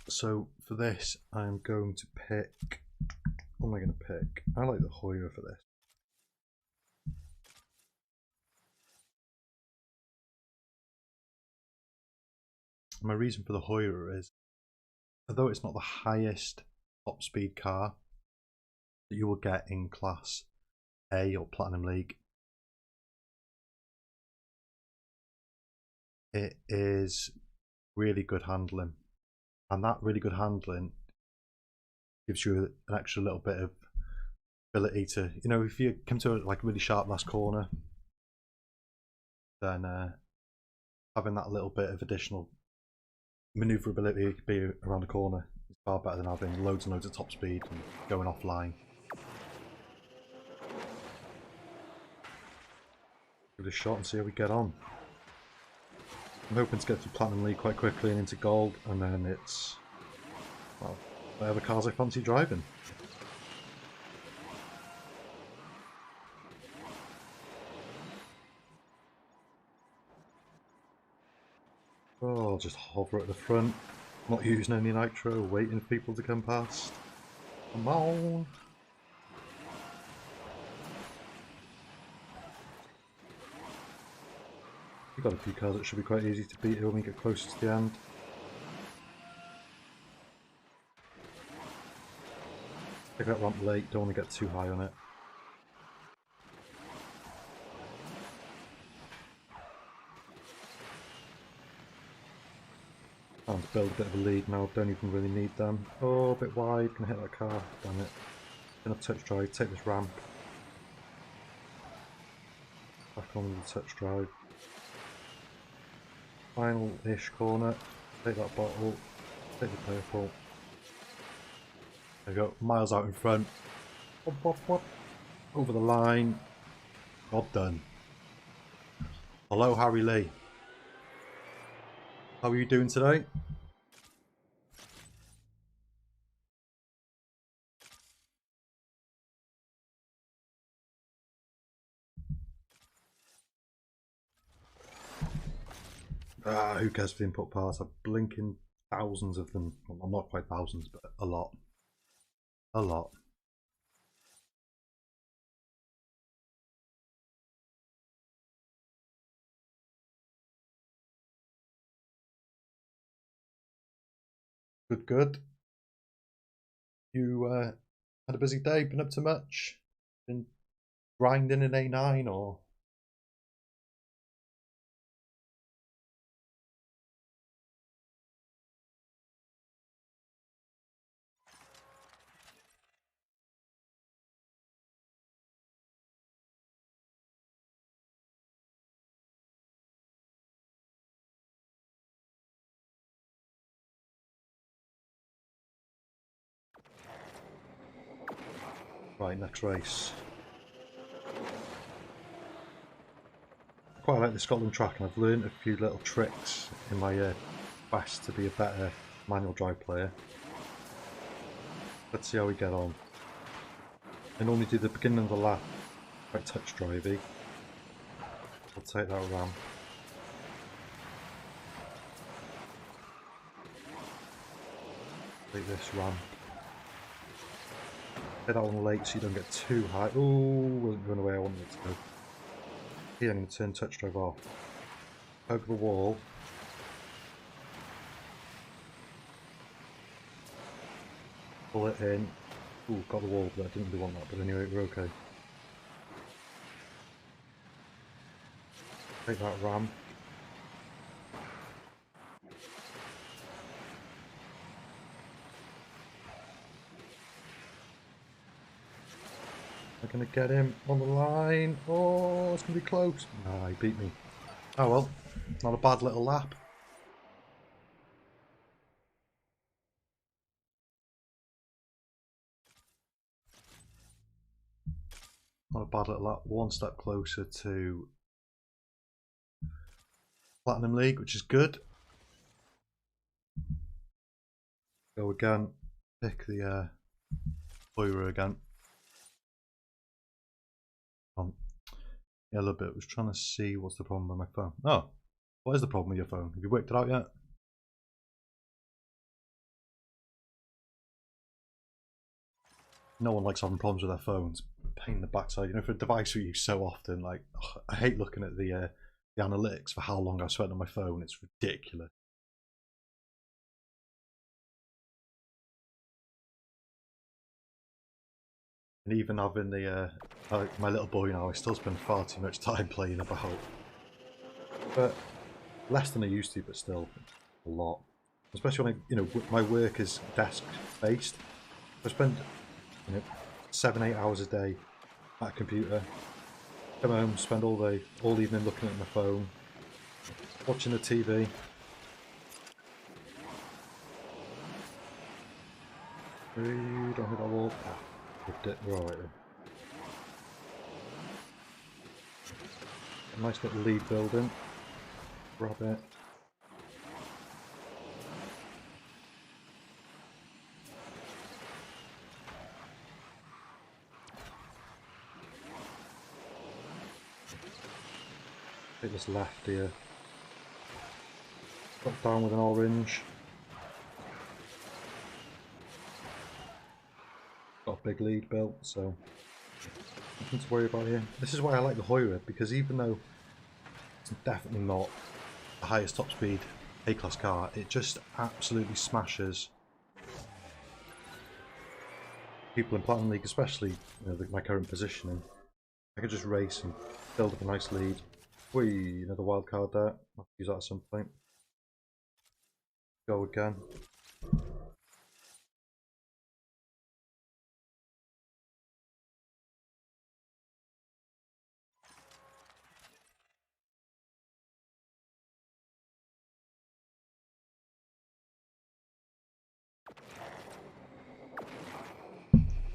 So for this, I'm going to pick. What am I going to pick? I like the Hoyer for this. My reason for the Hoyer is, although it's not the highest top speed car that you will get in Class A or Platinum League, it is really good handling, and that really good handling gives you an extra little bit of ability to, if you come to like a really sharp last corner, then having that little bit of additional maneuverability be around the corner is far better than having loads and loads of top speed and going offline. Give it a shot and see how we get on. I'm hoping to get through Platinum League quite quickly and into Gold, and then it's, well, whatever cars I fancy driving. Oh, I'll just hover at the front, not using any nitro, waiting for people to come past. Come on! We've got a few cars that should be quite easy to beat when we get closer to the end. Take that ramp late, don't want to get too high on it. Time to build a bit of a lead now, don't even really need them. Oh, a bit wide, gonna hit that car, damn it. Gonna touch drive, take this ramp. Back on with the touch drive. Final-ish corner, take that bottle, take the purple. There we go, miles out in front. Whoop, whoop, whoop. Over the line. Job done. Hello, Harry Lee. How are you doing today? Who cares for the input parts? I'm blinking thousands of them. Well, not quite thousands, but a lot. A lot. Good, good. You had a busy day, been up to much? Been grinding in A9 or? Right, next race. Quite like the Scotland track, and I've learned a few little tricks in my quest to be a better manual drive player. Let's see how we get on. I normally do the beginning of the lap quite touch drivey. I'll take that ramp. Take this ramp. Hit that one late so you don't get too high. Ooh, wasn't going the way I wanted it to go. Here I'm going to turn touch drive off. Poke the wall. Pull it in. Ooh, got the wall, but I didn't really want that, but anyway, we're okay. Take that ramp. I'm going to get him on the line. Oh, it's going to be close. Nah, he beat me. Oh well, not a bad little lap. Not a bad little lap. One step closer to Platinum League, which is good. Go again. Pick the Hoyer again. Yeah, a little bit. I was trying to see what's the problem with my phone. Oh, what is the problem with your phone? Have you worked it out yet? No one likes having problems with their phones. Pain in the backside. You know, for a device we use so often, like ugh, I hate looking at the analytics for how long I've spent on my phone. It's ridiculous. And even having the my little boy now, I still spend far too much time playing about. But less than I used to, but still a lot. Especially when my work is desk based. I spend 7-8 hours a day at a computer. Come home, spend all evening looking at my phone, watching the TV. Don't hit that wall. Ah, ripped it. We're alright then. A nice little lead building. Grab it. Take this left here. Got down with an orange. Got a big lead built, so nothing to worry about here. This is why I like the Hoyra, because even though it's definitely not the highest top speed A-class car, it just absolutely smashes people in Platinum League, especially my current positioning. I could just race and build up a nice lead. Whee, another wild card there. I'll use that at some point. Go again.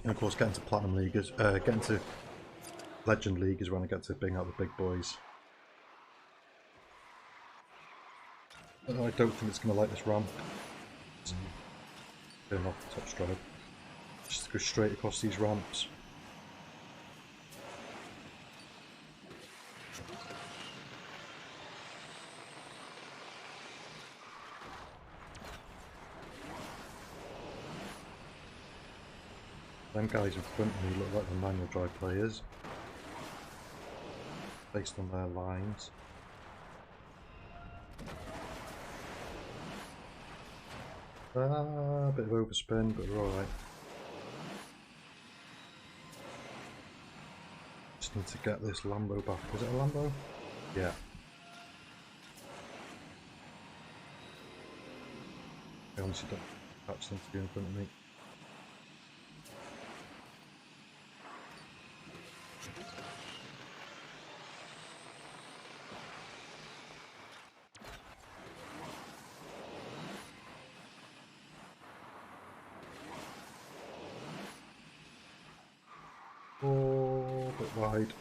And of course, getting to Platinum League is getting to Legend League is when I get to bring out the big boys. I don't think it's going to like this ramp. Turn off the top stride. Just go straight across these ramps. Them guys in front of me look like the manual drive players, based on their lines. A bit of overspin, but we're alright. Just need to get this Lambo back. Is it a Lambo? Yeah. I honestly don't catch them to be in front of me. Oh, a bit wide.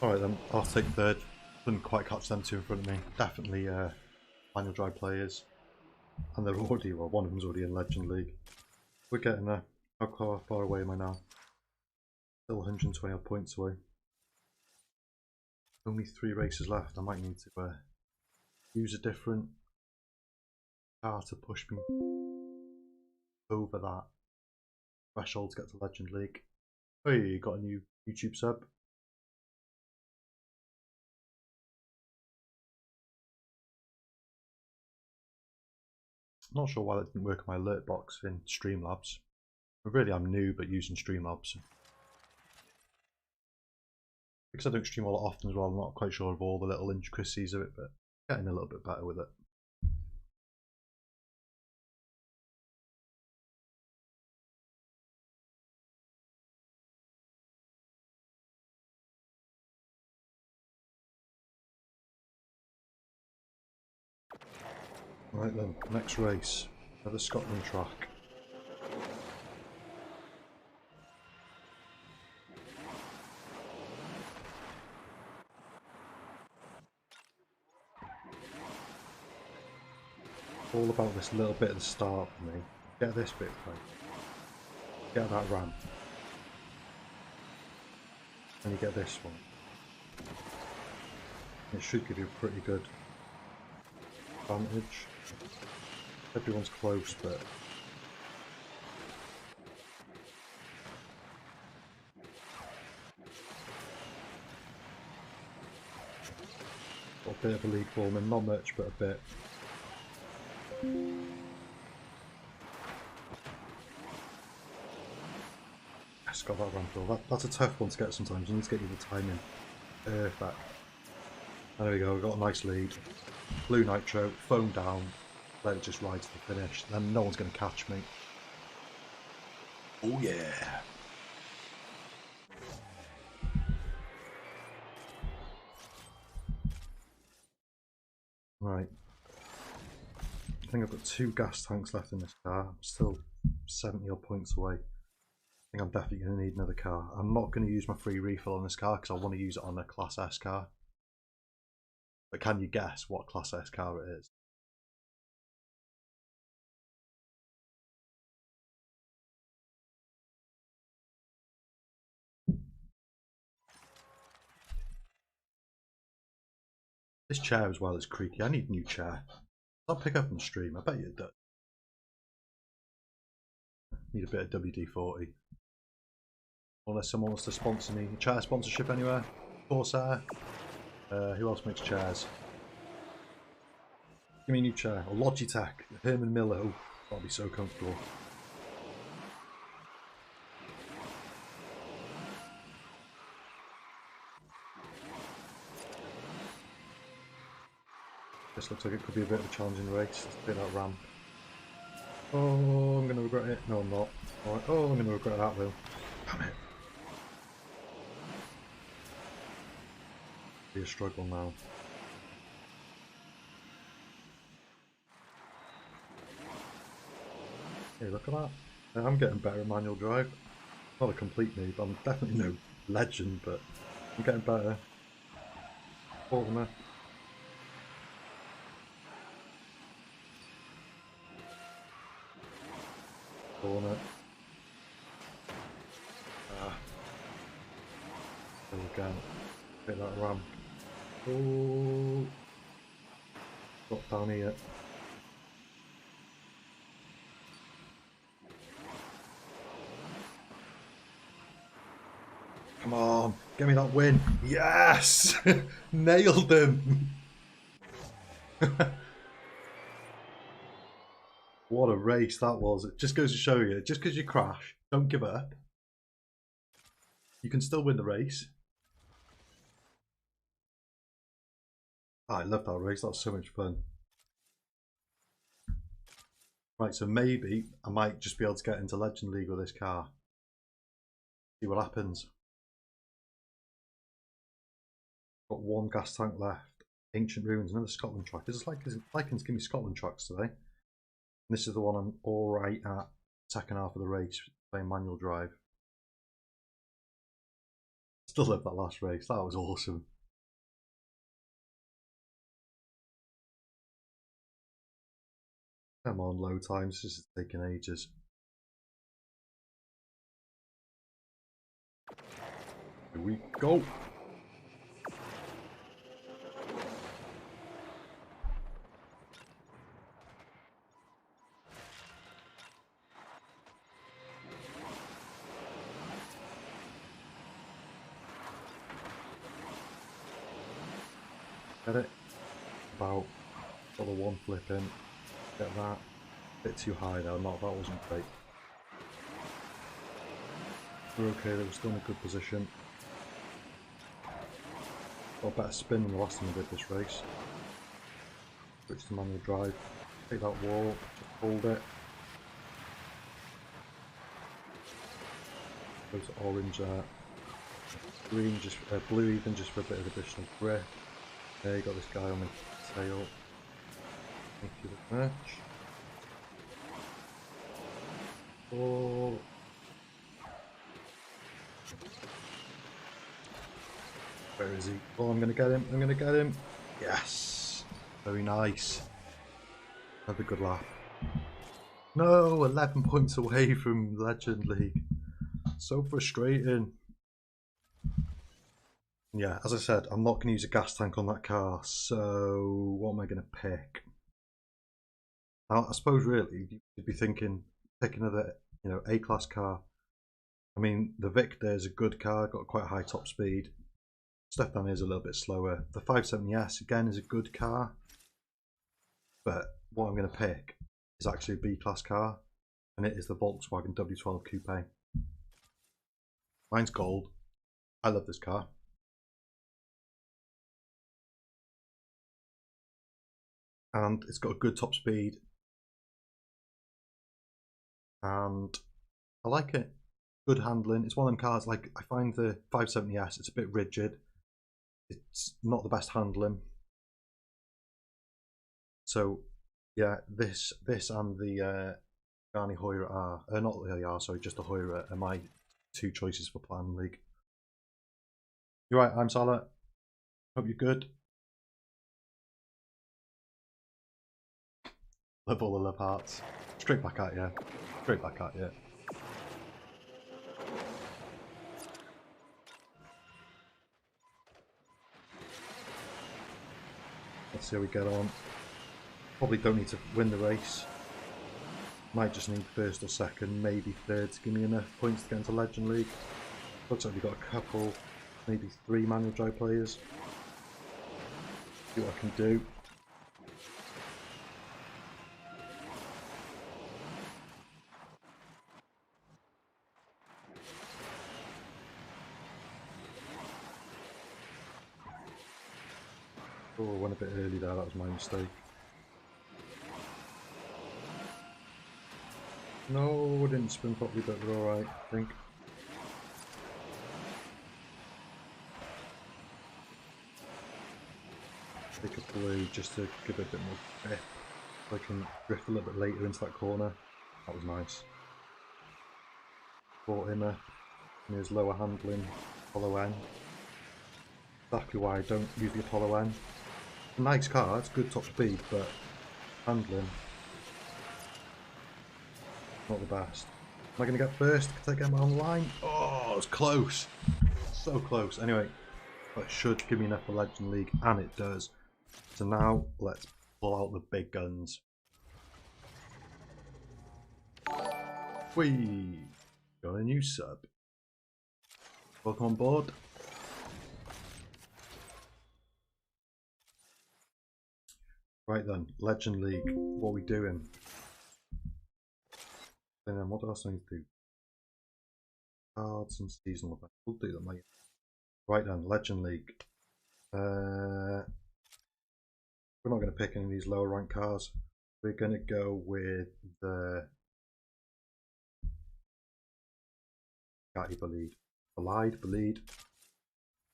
Alright then, I'll take third. Couldn't quite catch them two in front of me. Definitely manual drive players. And they're already, well, one of them's already in Legend League. We're getting there. How far away am I now? Still 120 odd points away. Only 3 races left. I might need to use a different car to push me over that threshold to get to Legend League. Oh, you got a new YouTube sub. Not sure why that didn't work on my alert box in Streamlabs. Really, I'm new, but using Streamlabs. Because I don't stream all that often as well, I'm not quite sure of all the little intricacies of it, but getting a little bit better with it. Right then, next race, another Scotland track. All about this little bit at the start for me. Get this bit right. Get that ramp. And you get this one. It should give you a pretty good advantage. Everyone's close, but Got a bit of a lead forming, not much, but a bit. Yes, got that ramp roll. That's a tough one to get sometimes. You need to get you the timing perfect. There we go, we've got a nice lead. Blue nitro, foam down, let it just ride to the finish. Then no one's going to catch me. Oh yeah! Right. I think I've got 2 gas tanks left in this car. I'm still 70 odd points away. I think I'm definitely going to need another car. I'm not going to use my free refill on this car because I want to use it on a Class S car. But can you guess what Class S car it is? This chair as well is creaky. I need a new chair. I'll pick up on the stream. I bet you it does. Need a bit of WD-40. Unless someone wants to sponsor me. Chair sponsorship anywhere? Corsair? Who else makes chairs? Give me a new chair. Or Logitech. Herman Miller. Oh, that'll be so comfortable. This looks like it could be a bit of a challenging race. Let's do that ramp. Oh, I'm going to regret it. No, I'm not. Alright. Oh, I'm going to regret that though. Damn it. Be a struggle now. Hey, look at that. I'm getting better at manual drive. Not a complete noob. I'm definitely no legend, but I'm getting better. Corner. Corner. There we go. Hit that ramp. Oh. Got down here. Come on, give me that win. Yes! Nailed him! What a race that was. It just goes to show you, just because you crash, don't give up. You can still win the race. Oh, I love that race, that was so much fun. Right, so maybe I might just be able to get into Legend League with this car. See what happens. Got 1 gas tank left. Ancient Ruins, another Scotland track. This is like Lycan's giving me Scotland tracks today. And this is the one I'm alright at. Second half of the race, playing manual drive. Still love that last race, that was awesome. Come on, low times, this is taking ages. Here we go. Get it? About. Got the 1 flip in. Get that. Bit too high though, that wasn't great. We're okay, they were still in a good position. Got a better spin than the last time I did this race. Switch to manual drive. Take that wall, just hold it. Go to orange there. Green, just blue even, just for a bit of additional grip. There you got this guy on the tail. Thank you very much. Oh. Where is he? Oh, I'm gonna get him. I'm gonna get him. Yes. Very nice. Another good lap. No, 11 points away from Legend League. So frustrating. Yeah, as I said, I'm not going to use a gas tank on that car, so what am I going to pick? Now, I suppose really you'd be thinking, pick another, A-class car. I mean, the Victor is a good car, got quite a high top speed. Stuff down here is a little bit slower. The 570S again is a good car, but what I'm going to pick is actually a B-class car, and it is the Volkswagen W12 Coupe. Mine's gold. I love this car. And it's got a good top speed. And I like it. Good handling. It's one of them cars, like, I find the 570S, it's a bit rigid. It's not the best handling. So, yeah, this and the Garni Hoyra are, not the are, sorry, just the Hoyra are my two choices for Plan League. You're right, I'm Salah. Hope you're good. Love all the love hearts. Straight back at you. Straight back at you. Let's see how we get on. Probably don't need to win the race. Might just need first or second, maybe third to give me enough points to get into Legend League. Looks like we've got a couple, maybe 3 manual drive players. See what I can do. Oh, I went a bit early there, that was my mistake. No, I didn't spin properly, but we're alright, I think. Take a blue just to give it a bit more grip. So I can drift a little bit later into that corner. That was nice. Brought him up in his lower handling Apollo N. Exactly why I don't use the Apollo N. A nice car, it's good top speed, but handling not the best. Am I going to get first? Can I get my own line? Oh, it was close. So close. Anyway, that should give me enough for Legend League, and it does. So now, let's pull out the big guns. We got a new sub. Welcome on board. Right then, Legend League. What are we doing? And then what else do I need to do? Cards and seasonal events. We'll do them later. Right then, Legend League. We're not going to pick any of these lower rank cars. We're going to go with the Belied.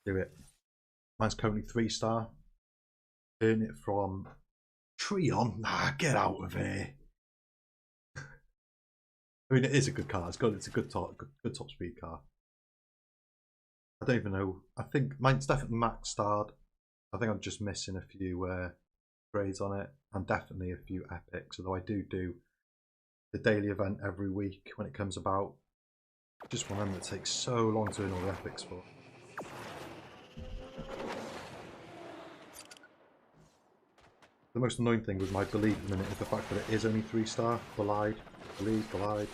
Do it. Mine's currently 3-star. Earn it from Treon. Nah, get out of here. I mean, it is a good car. It's a good top speed car. I don't even know. I think mine's definitely max starred. I think I'm just missing a few grades on it, and definitely a few epics. Although I do the daily event every week when it comes about. Just one of them that takes so long to earn all the epics for. The most annoying thing with my Believe at the minute is the fact that it is only 3-star. Belied. Right.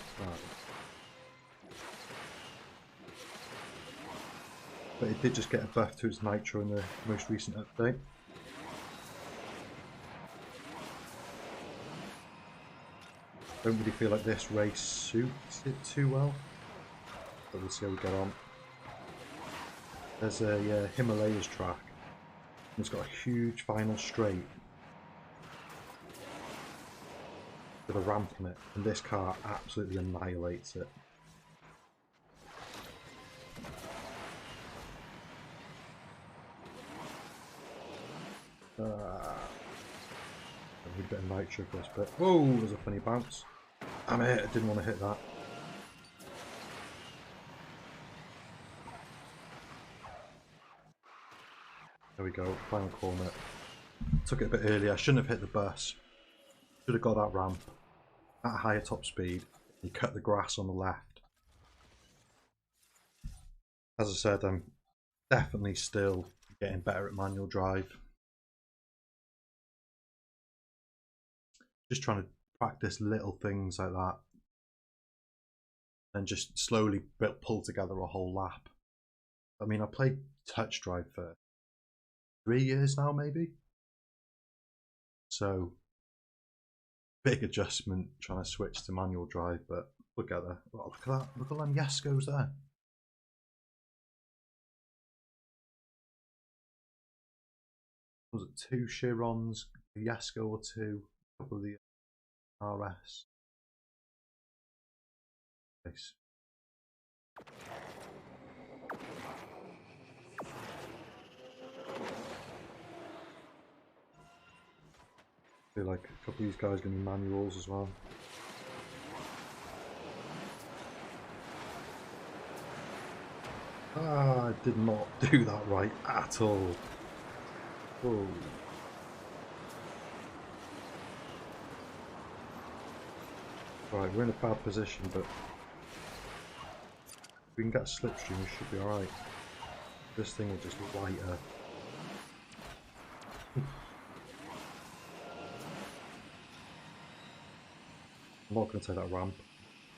But it did just get a buff to its nitro in the most recent update. Don't really feel like this race suits it too well. But we'll see how we get on. There's a Himalayas track. And it's got a huge final straight with a ramp on it, and this car absolutely annihilates it. I need a bit of nitro for this bit. Whoa, there's a funny bounce. Damn it, I didn't want to hit that. There we go, final corner. Took it a bit earlier, I shouldn't have hit the bus. Should have got that ramp at a higher top speed. You cut the grass on the left. As I said, I'm definitely still getting better at manual drive. Just trying to practice little things like that. And just slowly pull together a whole lap. I mean, I played touch drive for 3 years now, maybe. So big adjustment trying to switch to manual drive, but look at that. Oh, look at that. Look at them Yescos there. Was it 2 Chirons, a Yesco or 2, a couple of the RS. Nice. I feel like a couple of these guys are going to be manuals as well. Ah, I did not do that right at all. Whoa. Right, we're in a bad position, but if we can get a slipstream, we should be alright. This thing will just light her. I'm not going to take that ramp.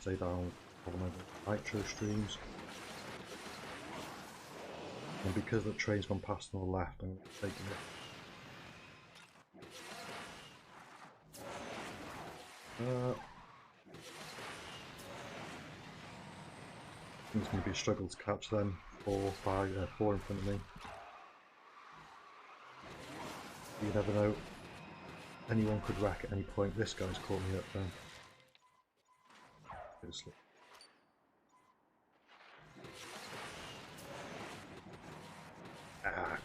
Stay down on my nitro streams. And because the train's gone past on the left, I'm taking it. It's going to be a struggle to catch them. 4 in front of me. You never know. Anyone could wreck at any point. This guy's caught me up there. Seriously. Ah.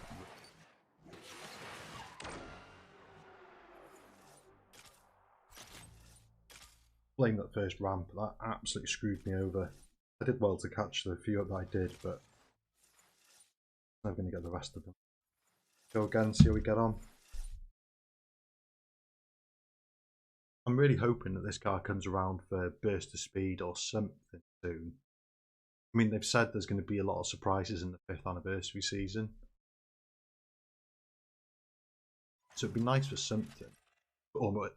Blame that first ramp. That absolutely screwed me over. I did well to catch the few up that I did, but I'm never going to get the rest of them. Go again, see how we get on. I'm really hoping that this car comes around for burst of speed or something soon. I mean, they've said there's going to be a lot of surprises in the 5th anniversary season. So it'd be nice for something. Or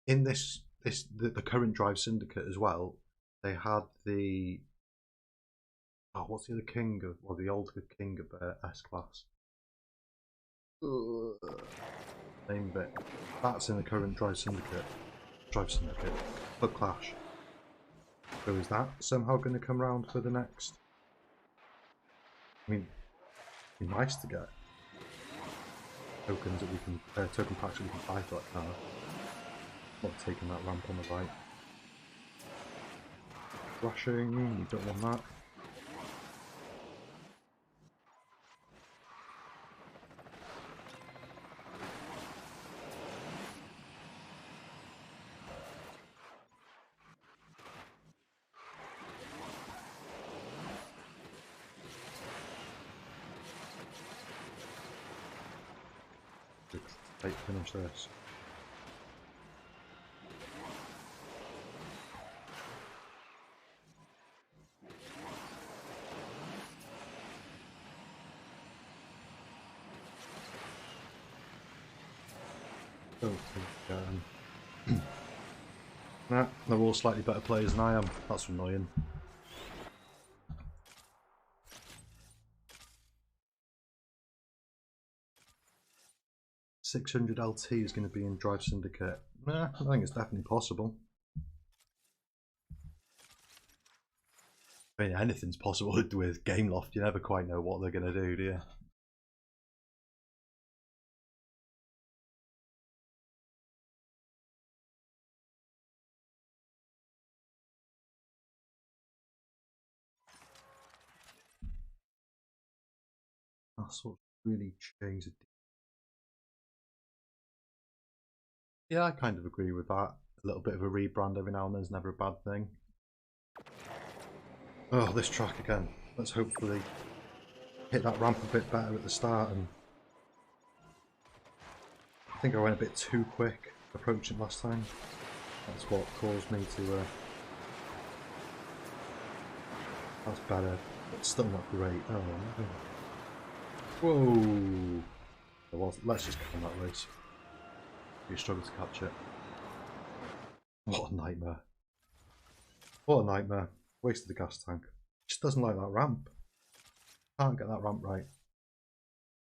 in the current Drive Syndicate as well, they had the what's the other king of, well, the old king of S-Class. Name of it. That's in the current Drive Syndicate. Club Clash. So is that somehow going to come round for the next? I mean, it'd be nice to get tokens that we can, token packs that we can buy for that car. Not taking that ramp on the right. Rushing, we don't want that. Let's finish this. Nah, they're all slightly better players than I am. That's annoying. $600 LT is going to be in Drive Syndicate. Nah, I think it's definitely possible. I mean, anything's possible with Gameloft. You never quite know what they're going to do you? That's what really changed. Yeah, I kind of agree with that. A little bit of a rebrand every now and then is never a bad thing. Oh, this track again. Let's hopefully hit that ramp a bit better at the start. And I think I went a bit too quick approaching last time. That's what caused me to... That's better, but still not great. Oh no. Whoa! Let's just come on that race. You struggle to catch it. What a nightmare. What a nightmare. Wasted the gas tank. Just doesn't like that ramp. Can't get that ramp right.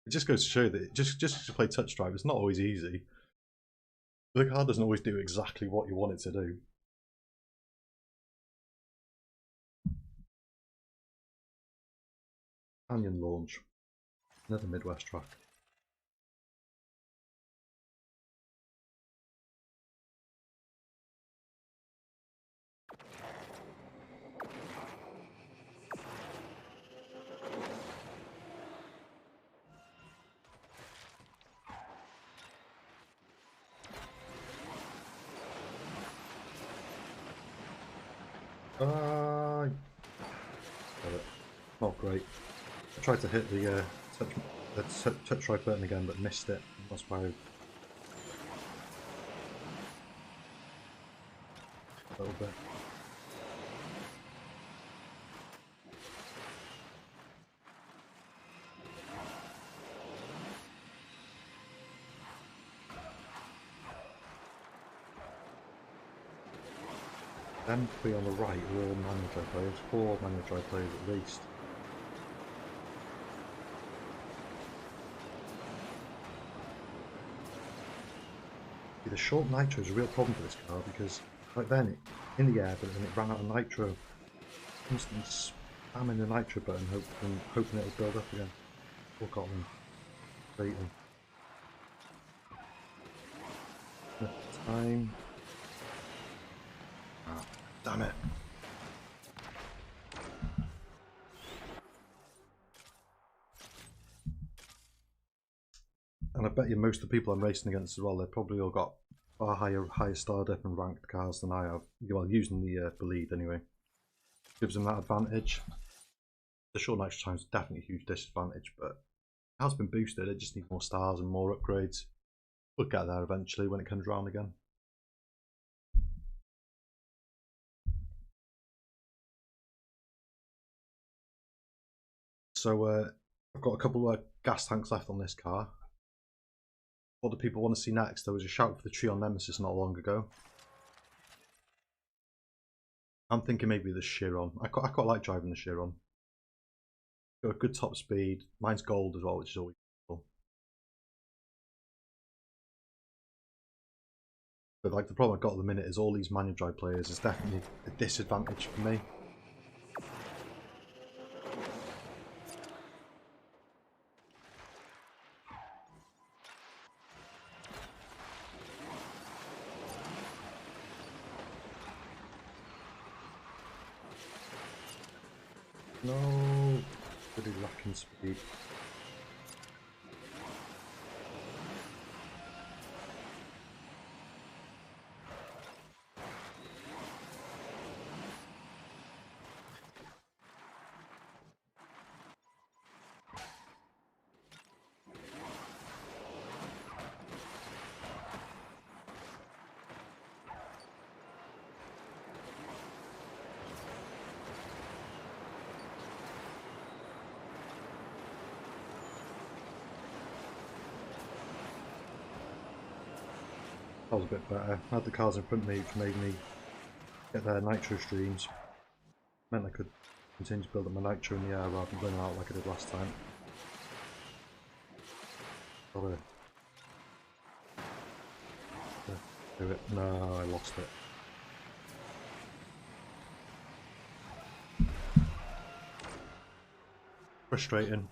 It just goes to show that just to play touch drive, it's not always easy. The car doesn't always do exactly what you want it to do. Canyon launch. Another Midwest track. Got it. Not great. I tried to hit the touch drive button again, but missed it. That's why. A little bit. Them three on the right are all manual drive players. 4 manual drive players at least. The short nitro is a real problem for this car because like then in the air, but then it ran out of nitro. Constantly spamming the nitro button, hoping it'll build up again. Or got them. Beaten. Time. Ah, damn it. And I bet you most of the people I'm racing against as well, they've probably all got far higher star dip and ranked cars than I have. Well, using the bleed anyway. Gives them that advantage. The short nitro time is definitely a huge disadvantage, but it has been boosted. It just needs more stars and more upgrades. We'll get there eventually when it comes around again. So I've got a couple of gas tanks left on this car. What do people want to see next? There was a shout for the Trion Nemesis not long ago. I'm thinking maybe the Chiron. I quite like driving the Chiron. Got a good top speed. Mine's gold as well, which is always cool. But like the problem I've got at the minute is all these manual drive players is definitely a disadvantage for me. No, really lacking speed. That was a bit better. I had the cars in front of me which made me get their nitro streams. Meant I could continue to build up my nitro in the air rather than running out like I did last time. Gotta do it. No, I lost it. Frustrating.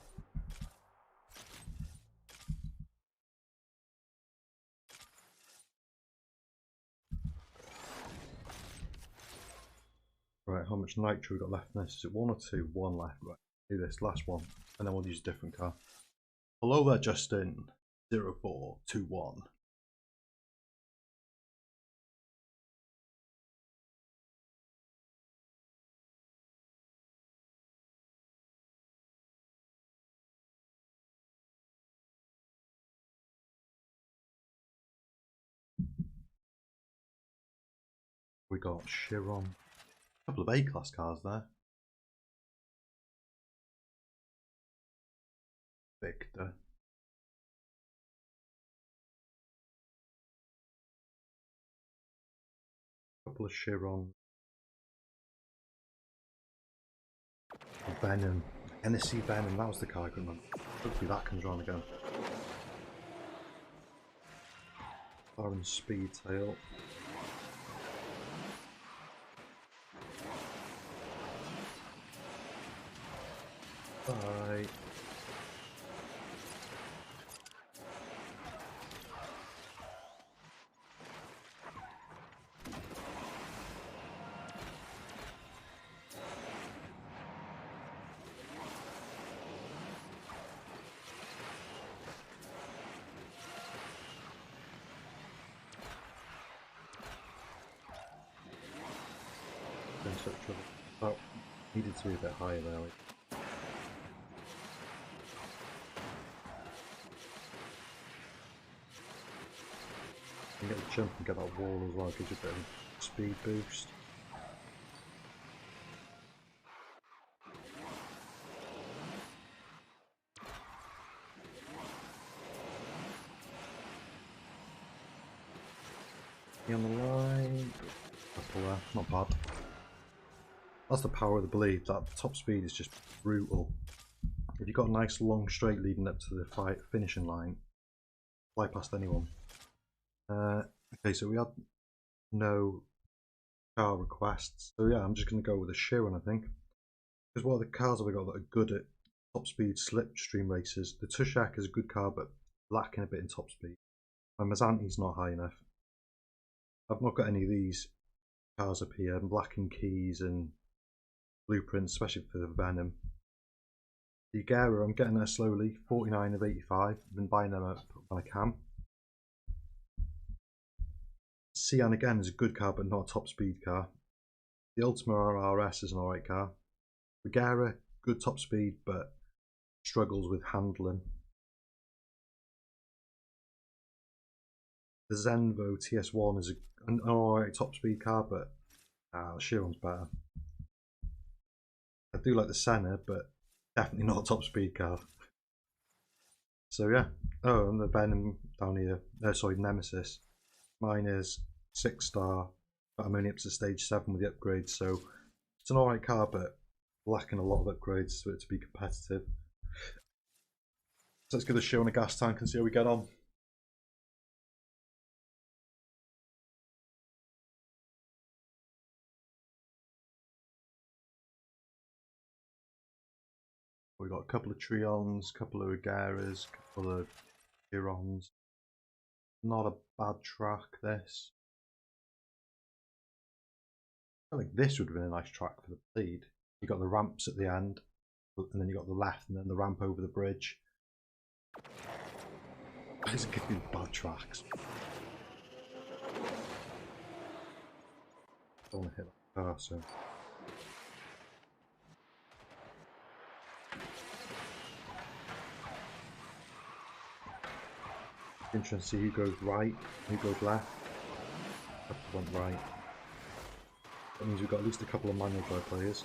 Right, how much nitro we got left in this? Is it 1 or 2? 1 left. Right, do this last one, and then we'll use a different car. Hello there, Justin. 0421. We got Chiron. A couple of A-class cars there. Victor. Couple of Chiron. Venom. NSC Venom, that was the car I couldn't remember. Hopefully that comes around again. Baron Speedtail. Bye. In such trouble. Oh, needed to be a bit higher there. You get a jump and get that wall as well, gives you a bit of a speed boost. On the line, couple there, not bad. That's the power of the bleed. That top speed is just brutal. If you've got a nice long straight leading up to the finishing line, fly past anyone. Okay, so we had no car requests, so yeah, I'm just going to go with a Chiron, I think. Because what are the cars have we got that are good at top speed slipstream races? The Tushak is a good car, but lacking a bit in top speed. And Mazanti's not high enough. I've not got any of these cars up here. I'm lacking keys and blueprints, especially for the Venom. The Agera, I'm getting there slowly, 49 of 85. I've been buying them up when I can. Cyan again is a good car, but not a top speed car. The Ultima RS is an alright car. Agera, good top speed, but struggles with handling. The Zenvo TS1 is an alright top speed car, but the Chiron's better. I do like the Senna, but definitely not a top speed car. So yeah. Oh, and the Venom down here. Sorry, Nemesis. Mine is 6-star, but I'm only up to stage 7 with the upgrades, so it's an alright car, but lacking a lot of upgrades for it to be competitive. So let's give the Chiron a gas tank and see how we get on. We've got a couple of Trions, a couple of Ageras, a couple of Chirons. Not a bad track, this. I think this would have been a nice track for the lead. You got the ramps at the end, and then you got the left, and then the ramp over the bridge. These are going to be bad tracks. I don't want to hit that car, so. Interesting to see who goes right, who goes left. Went right. That means we've got at least a couple of manual drive players.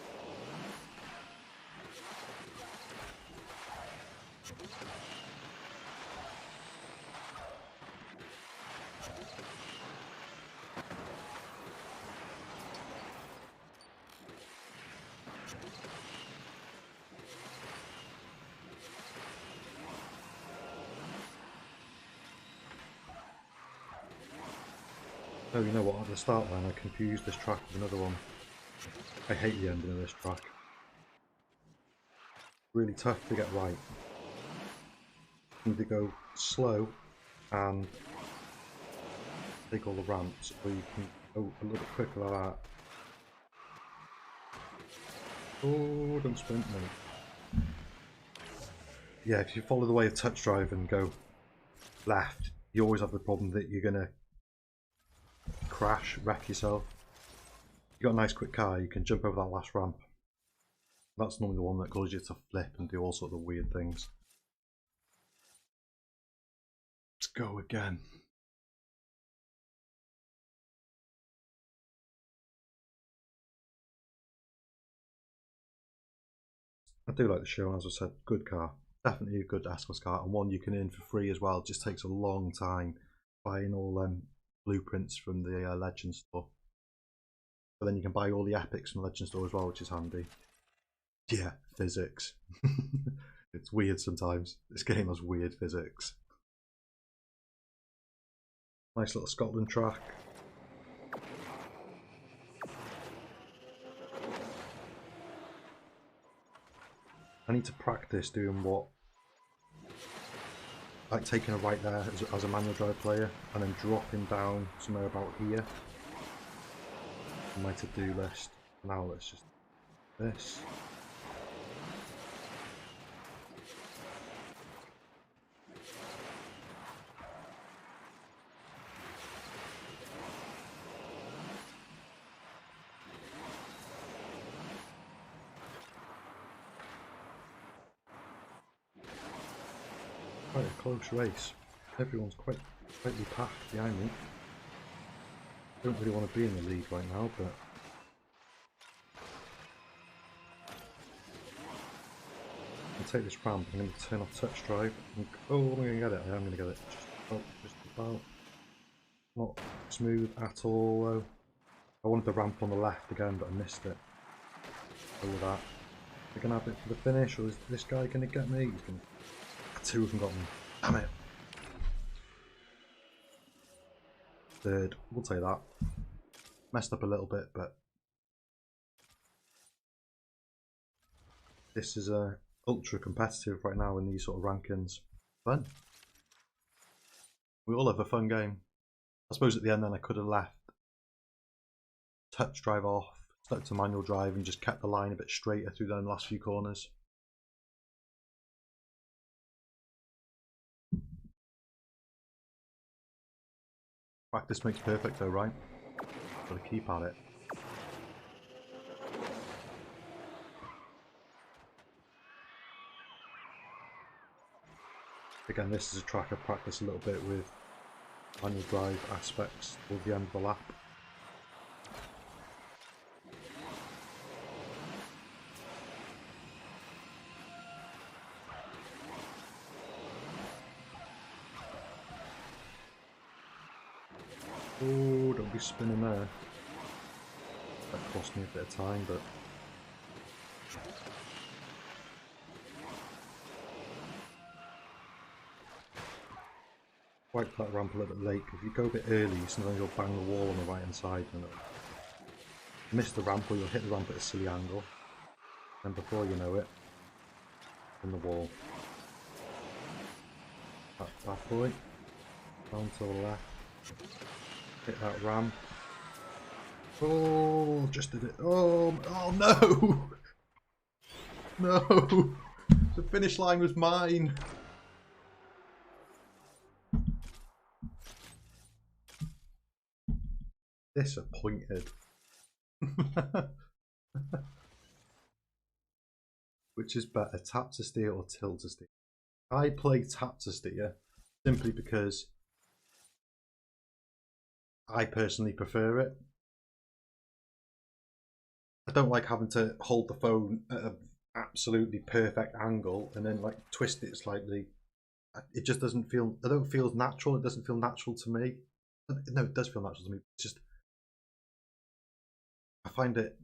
Oh, you know what, at the start line I confused this track with another one. I hate the ending of this track. Really tough to get right. You either go slow and take all the ramps, or you can go a little bit quicker like that. Oh, don't sprint me. Yeah, if you follow the way of touch drive and go left, you always have the problem that you're going to crash, wreck yourself. You got a nice quick car, you can jump over that last ramp. That's normally the one that causes you to flip and do all sorts of weird things. Let's go again. I do like the show, as I said, good car. Definitely a good Asphalt car, and one you can earn for free as well. It just takes a long time buying all them blueprints from the Legend store. But then you can buy all the epics from the Legend store as well, which is handy. Yeah, physics. It's weird sometimes. This game has weird physics. Nice little Scotland track. I need to practice doing what, like taking a right there as a manual drive player and then dropping down somewhere about here on my to-do list. Now let's just do this. Quite a close race. Everyone's quite tightly packed behind me. Don't really want to be in the lead right now, but I'll take this ramp. I'm going to turn off touch drive. Oh, I'm going to get it. I am going to get it. Just about. Not smooth at all, though. I wanted the ramp on the left again, but I missed it. Go with that. We're going to have it for the finish, or is this guy going to get me? He's going to... Two of them got me. Damn it. Third. We'll take that. Messed up a little bit, but this is ultra competitive right now in these sort of rankings. Fun. We all have a fun game. I suppose at the end then I could have left touch drive off, stuck to manual drive and just kept the line a bit straighter through the last few corners. Practice makes perfect though, right? Gotta keep at it. Again, this is a track I practice a little bit with manual drive aspects toward the end of the lap. Oh, don't be spinning there. That cost me a bit of time, but wipe that ramp a little bit late. If you go a bit early, sometimes you'll bang the wall on the right hand side and it'll miss the ramp, or you'll hit the ramp at a silly angle. And before you know it, in the wall. That boy. Down to the left. Hit that ramp. Oh, just did it. Oh, oh no! No! The finish line was mine! Disappointed. Which is better, tap to steer or tilt to steer? I play tap to steer simply because I personally prefer it. I don't like having to hold the phone at an absolutely perfect angle and then like twist it slightly. It just doesn't feel, I don't feel natural. It doesn't feel natural to me. No, it does feel natural to me. It's just, I find it,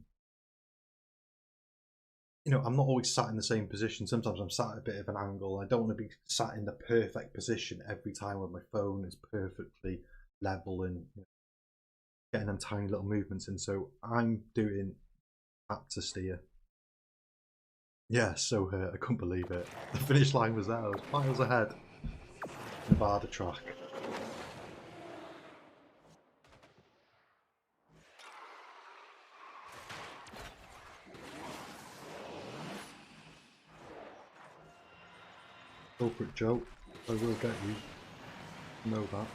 you know, I'm not always sat in the same position. Sometimes I'm sat at a bit of an angle. I don't want to be sat in the perfect position every time when my phone is perfectly level and, you know, getting them tiny little movements in. So I'm doing tap to steer. Yeah, so hurt. I couldn't believe it. The finish line was there. I was miles ahead. Nevada track. Go for it, Joe. I will get you. You know that.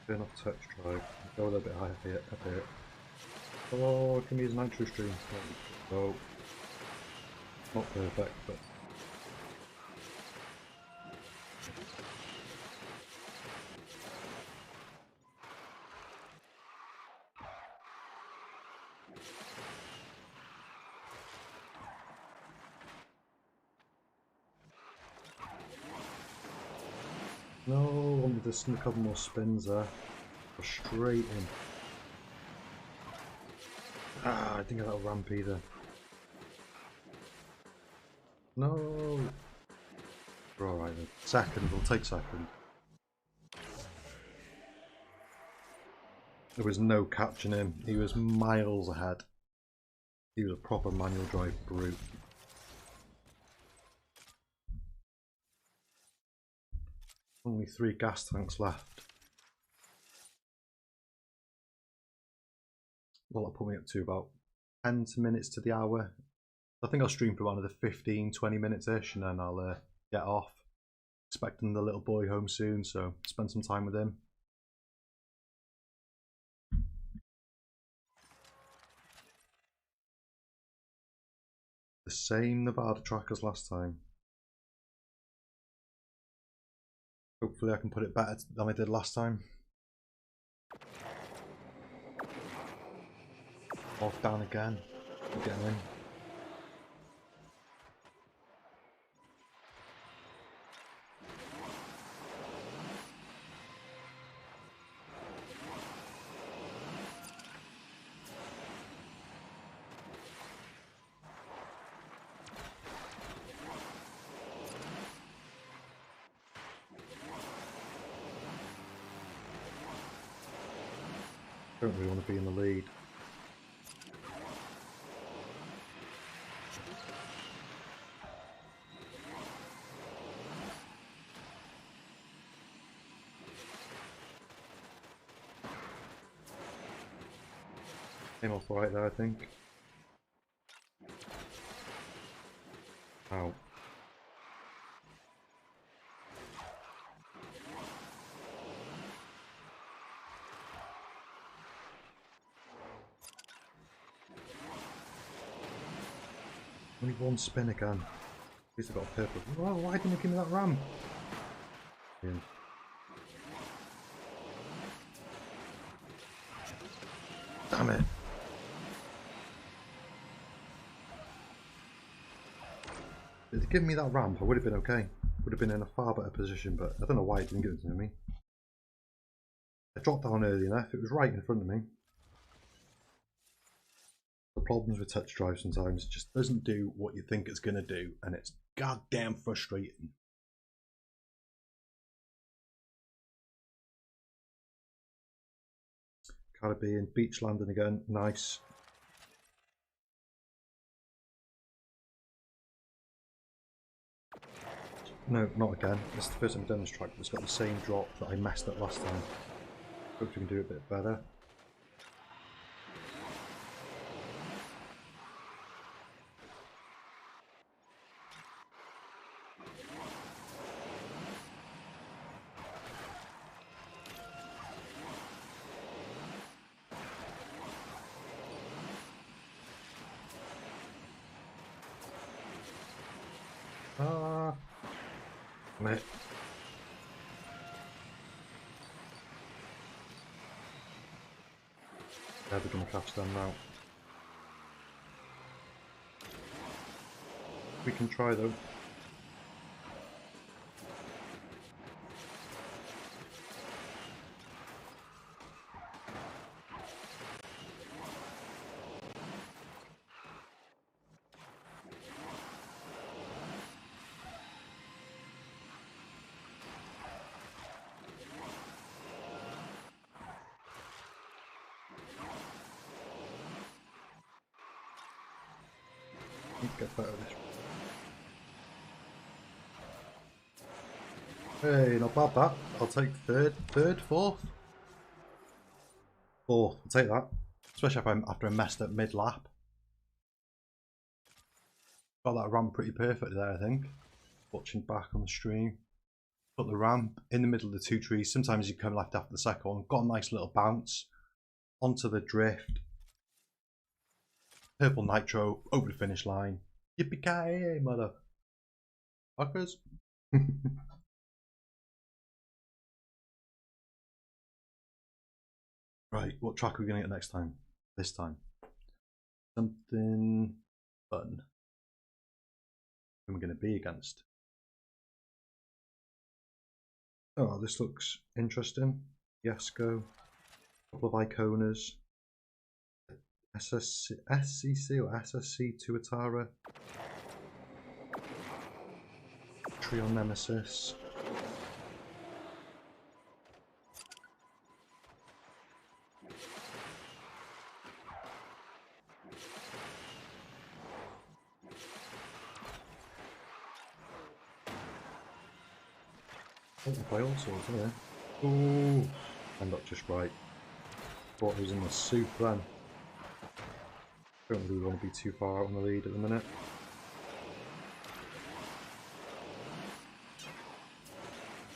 Turn off touch drive. Go a little bit higher here, up here. Oh, give me his nitro stream. Oh, not perfect, but No, wanted to sneak a couple more spins there. Frustrating. Ah, I didn't get that ramp either. No! We're alright then. Second, we'll take second. There was no catching him. He was miles ahead. He was a proper manual drive brute. Only 3 gas tanks left. Well, that put me up to about 10 minutes to the hour. I think I'll stream for another 15-20 minutes-ish and then I'll get off. Expecting the little boy home soon, so spend some time with him. The same Nevada track as last time. Hopefully I can put it better than I did last time. Off down again. Getting in. Don't really want to be in the lead. Came off right there, I think. Ow. Only one spin again. At least I got a purple. Oh, why didn't you give me that ram? Yeah. Damn it. If they'd given me that ramp, I would have been okay. Would have been in a far better position, but I don't know why it didn't give it to me. I dropped down early enough, it was right in front of me. The problems with touch drive sometimes, it just doesn't do what you think it's going to do, and it's goddamn frustrating. Caribbean, beach landing again, nice. No, not again. This is the first time I've done this track, but it's got the same drop that I messed up last time. Hope we can do it a bit better. Ah, mate. Never gonna catch them now. We can try though. Get better at this. Hey, not bad that. I'll take third, fourth. Fourth, I'll take that. Especially if after I messed up mid-lap. Got that ramp pretty perfect there, I think. Watching back on the stream. Put the ramp in the middle of the 2 trees. Sometimes you come left after the second one. Got a nice little bounce onto the drift. Purple nitro over the finish line. Yippee-ki-yay, motherfuckers. Right, what track are we going to get next time? This time. Something fun. Who am I going to be against? Oh, this looks interesting. Yasko, a couple of Iconas, SCC or SSC Tuatara, Trion Nemesis. I can play all sorts, isn't it? Ooh, I'm not just right. Thought he was in the soup then. Don't really want to be too far out on the lead at the minute.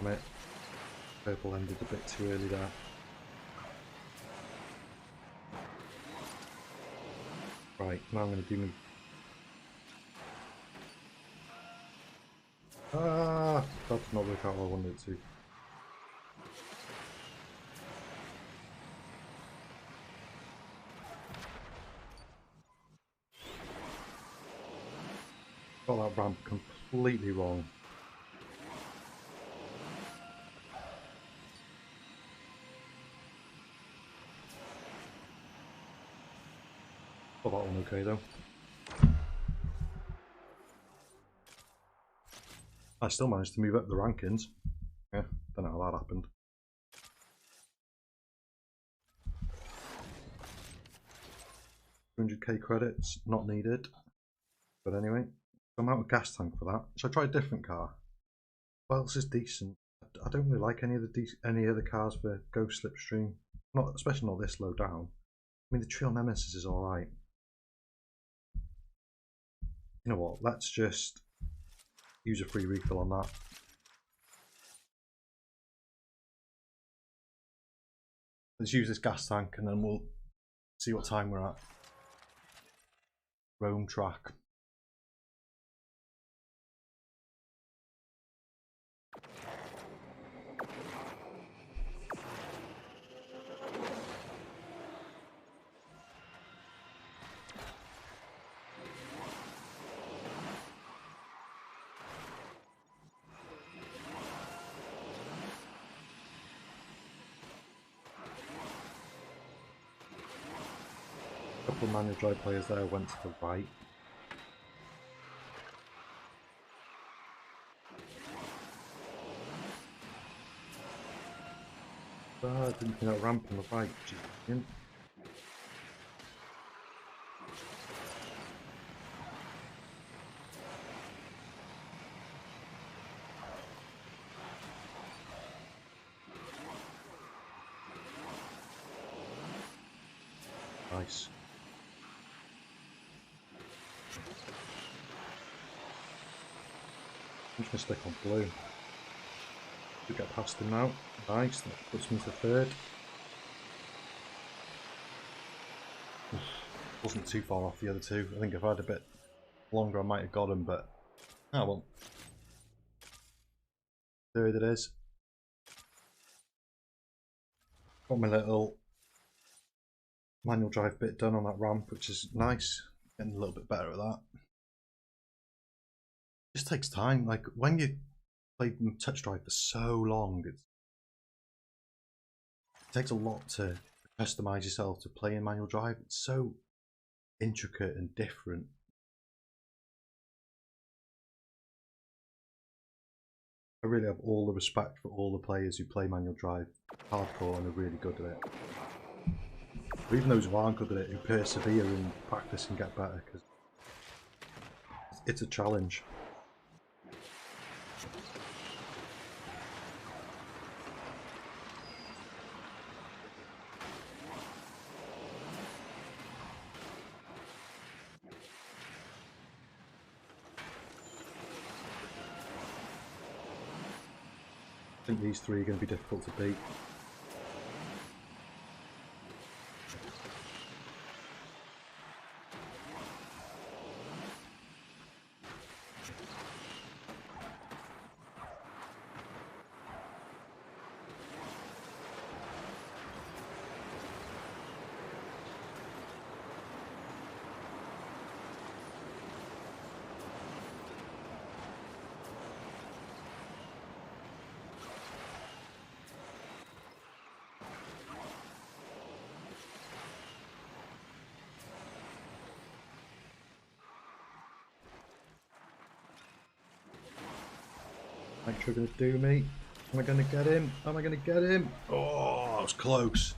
Damn it. Purple ended a bit too early there. Right, now I'm going to do me. Ah, that did not work out how I wanted it to. Got that ramp completely wrong. Got that one okay though. I still managed to move up the rankings. Yeah, don't know how that happened. $200k credits, not needed. But anyway, I'm out of gas tank for that. So I tried a different car. Well, this is decent. I don't really like any of the cars for Ghost Slipstream. Not especially not this low down. I mean the Trion Nemesis is alright. You know what, let's just use a free refill on that. Let's use this gas tank and then we'll see what time we're at. Rome track. A couple of manual drive players there went to the right. I didn't think that ramp on the right, which is brilliant. Nice. I'm just going to stick on blue. We get past him now. Nice, that puts me to third. Wasn't too far off the other two. I think if I had a bit longer I might have got him, but oh well. Third it is. Got my little manual drive bit done on that ramp, which is nice. Getting a little bit better at that. It just takes time. Like when you play touch drive for so long, it takes a lot to customize yourself to play in manual drive. It's so intricate and different. I really have all the respect for all the players who play manual drive hardcore and are really good at it. Or even those who aren't good at it, who persevere and practice and get better, because it's a challenge. I think these three are going to be difficult to beat. Nitro gonna do me? Am I gonna get him? Am I gonna get him? Oh, that was close.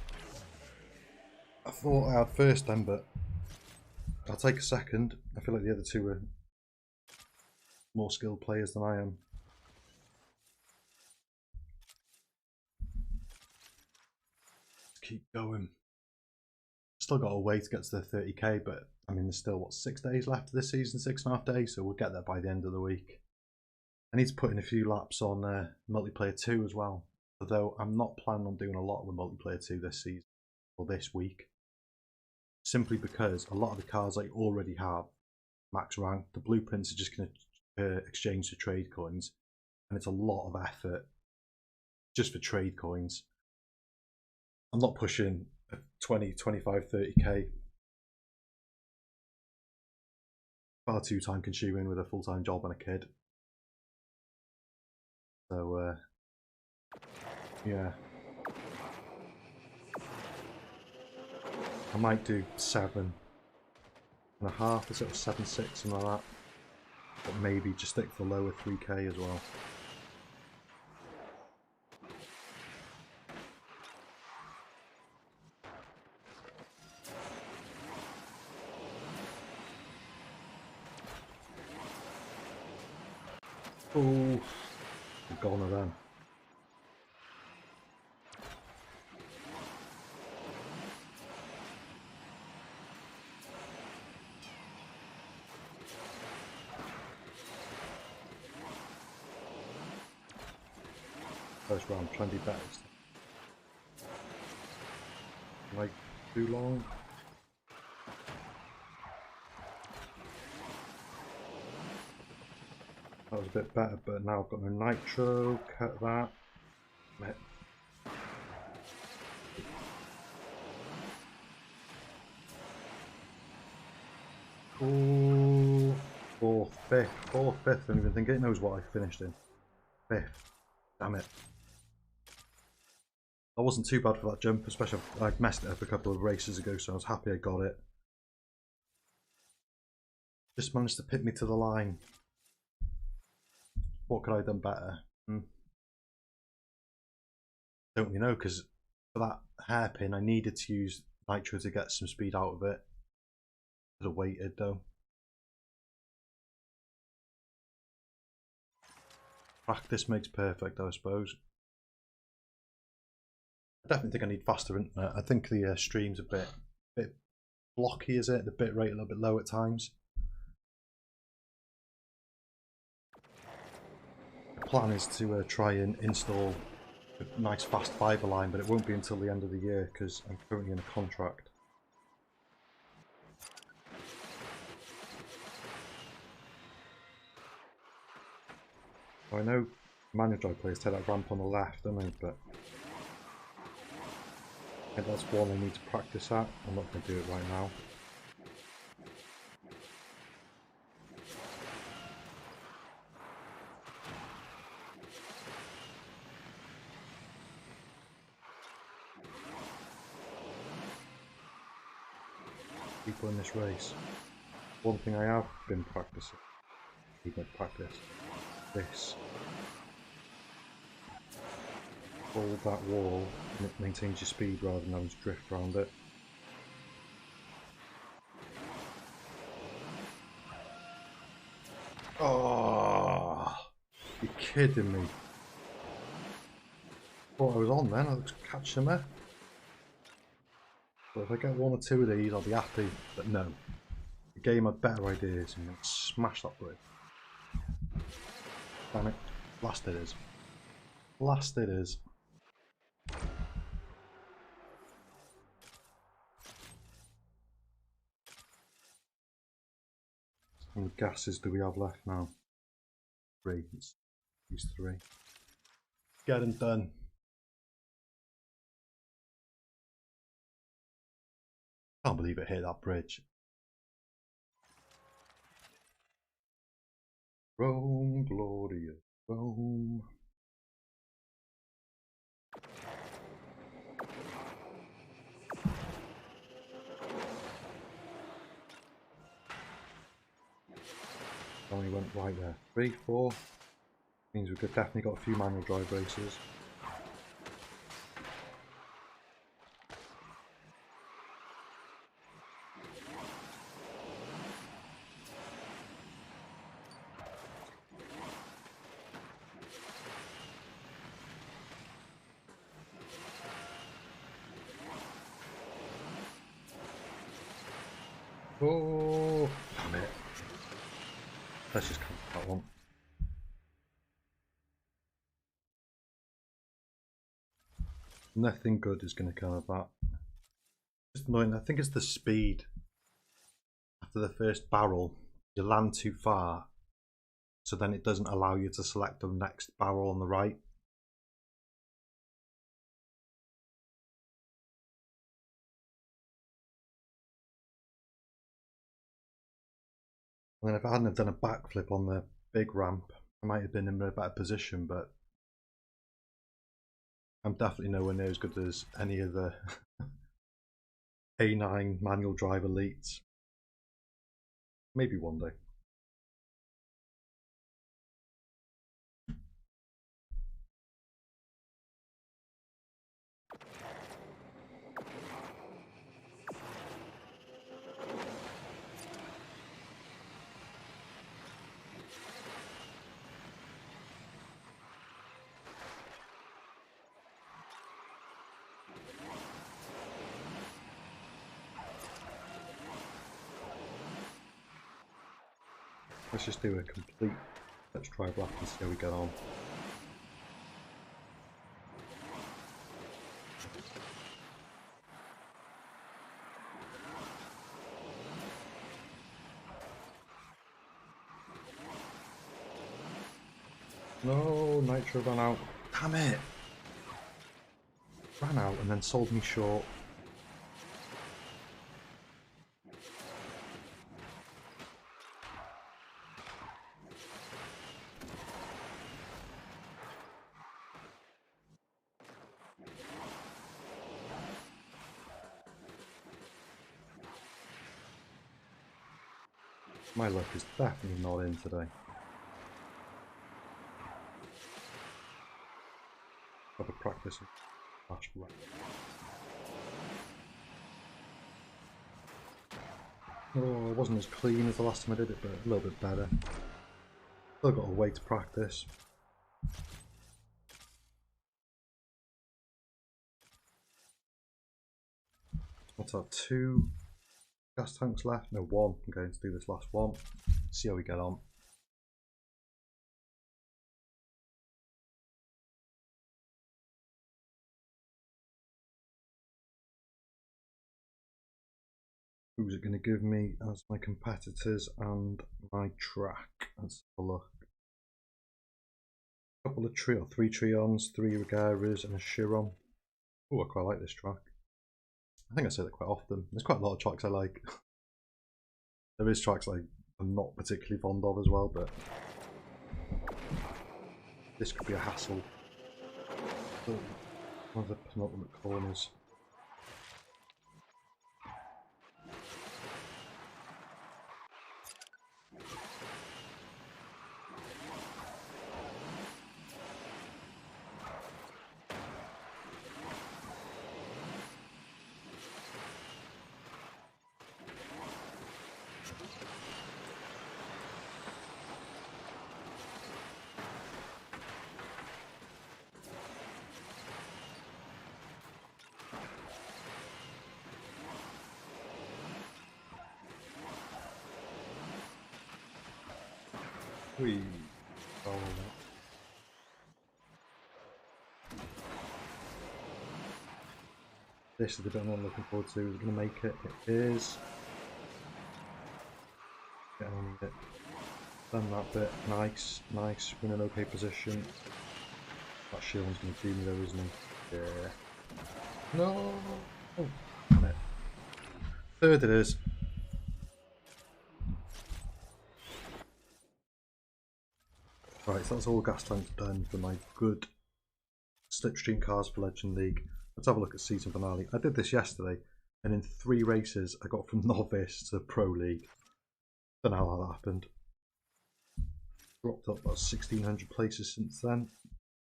I thought I had first then, but I'll take a second. I feel like the other two are more skilled players than I am. Let's keep going. Still got a way to get to the 30k, but I mean, there's still, what, 6 days left of this season, 6.5 days, so we'll get there by the end of the week. I need to put in a few laps on multiplayer 2 as well, although I'm not planning on doing a lot with multiplayer 2 this season, or this week, simply because a lot of the cars I already have max rank. The blueprints are just going to exchange for trade coins, and it's a lot of effort just for trade coins. I'm not pushing 20, 25, 30k. Far too time consuming with a full-time job and a kid. So yeah, I might do 7.5 instead of 7.6, something like that. But maybe just stick for the lower 3k as well. Oh, a goner then. First round, trying to do better. Like, too long. That was a bit better, but now I've got no nitro. Cut that. Oh, fourth, fifth. I don't even think it knows what I finished in. 5th. Damn it. That wasn't too bad for that jump, especially I messed it up a couple of races ago, so I was happy I got it. Just managed to pick me to the line. What could I have done better? Don't really know, because for that hairpin I needed to use nitro to get some speed out of it. Could have waited though. Practice makes perfect, I suppose. I definitely think I need faster internet. I think the stream's a bit blocky, is it? The bit rate a little bit low at times. The plan is to try and install a nice fast fibre line, but it won't be until the end of the year because I'm currently in a contract. I know manual drive players take that ramp on the left, don't they? But I think that's one I need to practice at. I'm not going to do it right now. People in this race. One thing I have been practicing, practice, this. Hold that wall and it maintains your speed rather than having to drift around it. Oh, you're kidding me. Thought I was on then, I was catching me. But if I get 1 or 2 of these, I'll be happy. But no. The game had better ideas and then smash that bridge. Damn it. Last it is. Last it is. How many gases do we have left now? 3. It's these 3. Get them done. Can't believe it hit that bridge. Rome, Gloria, Rome. Only went right there. 3, 4. Means we've definitely got a few manual drive races. Oh, damn it. Let's just cancel that one. Nothing good is going to come of that. Just annoying. I think it's the speed. After the first barrel, you land too far, so then it doesn't allow you to select the next barrel on the right. And then if I hadn't have done a backflip on the big ramp, I might have been in a better position, but I'm definitely nowhere near as good as any of the A9 manual drive elites. Maybe one day. Let's just do a complete let's drive lap and see how we get on. No, nitro ran out. Damn it! Ran out and then sold me short. My luck is definitely not in today. Got to practice flash black. Oh, it wasn't as clean as the last time I did it, but a little bit better. Still got a way to practice. What's that? 2 gas tanks left? No, 1. I'm going to do this last one. See how we get on. Who's it going to give me as my competitors and my track? Let's have a look. A couple of 3 Trions, 3 Regaras and a Chiron. Oh, I quite like this track. I think I say that quite often. There's quite a lot of tracks I like. There is tracks I'm not particularly fond of as well, but this could be a hassle. One of the penultimate corners. We follow that. This is the bit I'm looking forward to. Is it going to make it? It is. Get on with it. Done that bit. Nice, nice. We're in an okay position. That Shield's going to do me though, isn't he? Yeah. No! Oh, damn it. Third it is. Right, so that's all gas tanks done for my good slipstream cars for Legend League. Let's have a look at season finale. I did this yesterday, and in 3 races I got from novice to pro league. Don't know how that happened. dropped up about 1600 places since then.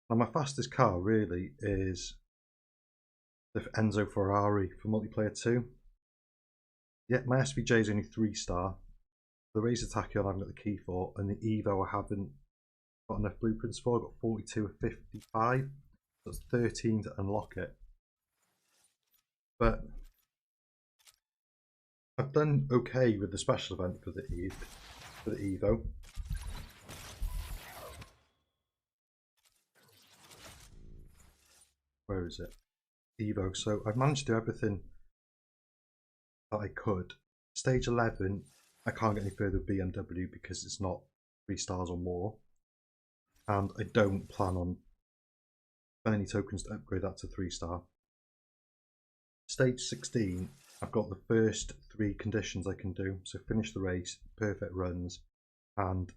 Now my fastest car really is the Enzo Ferrari for multiplayer 2. Yeah, my SVJ is only 3-star. The Razor Tachyon I haven't got the key for, and the Evo I haven't got enough blueprints for. I've got 42 of 55. That's 13 to unlock it. But I've done okay with the special event for the Evo. Where is it? Evo. So I've managed to do everything that I could. Stage 11, I can't get any further with BMW because it's not 3 stars or more. And I don't plan on spending any tokens to upgrade that to 3-star. Stage 16, I've got the first 3 conditions I can do. So finish the race, perfect runs, and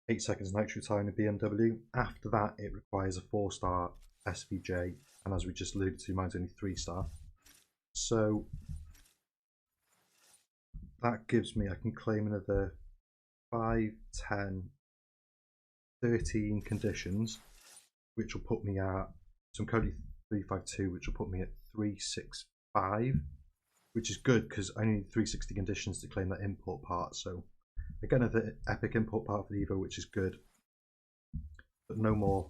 8 seconds nitro time in BMW. After that, it requires a 4-star SVJ, and as we just alluded to, mine's only 3-star. So that gives me, I can claim another 5, 10, 13 conditions, which will put me at, so I'm currently 352, which will put me at 365, which is good because I need 360 conditions to claim that import part. So I get another epic import part for the Evo, which is good, but no more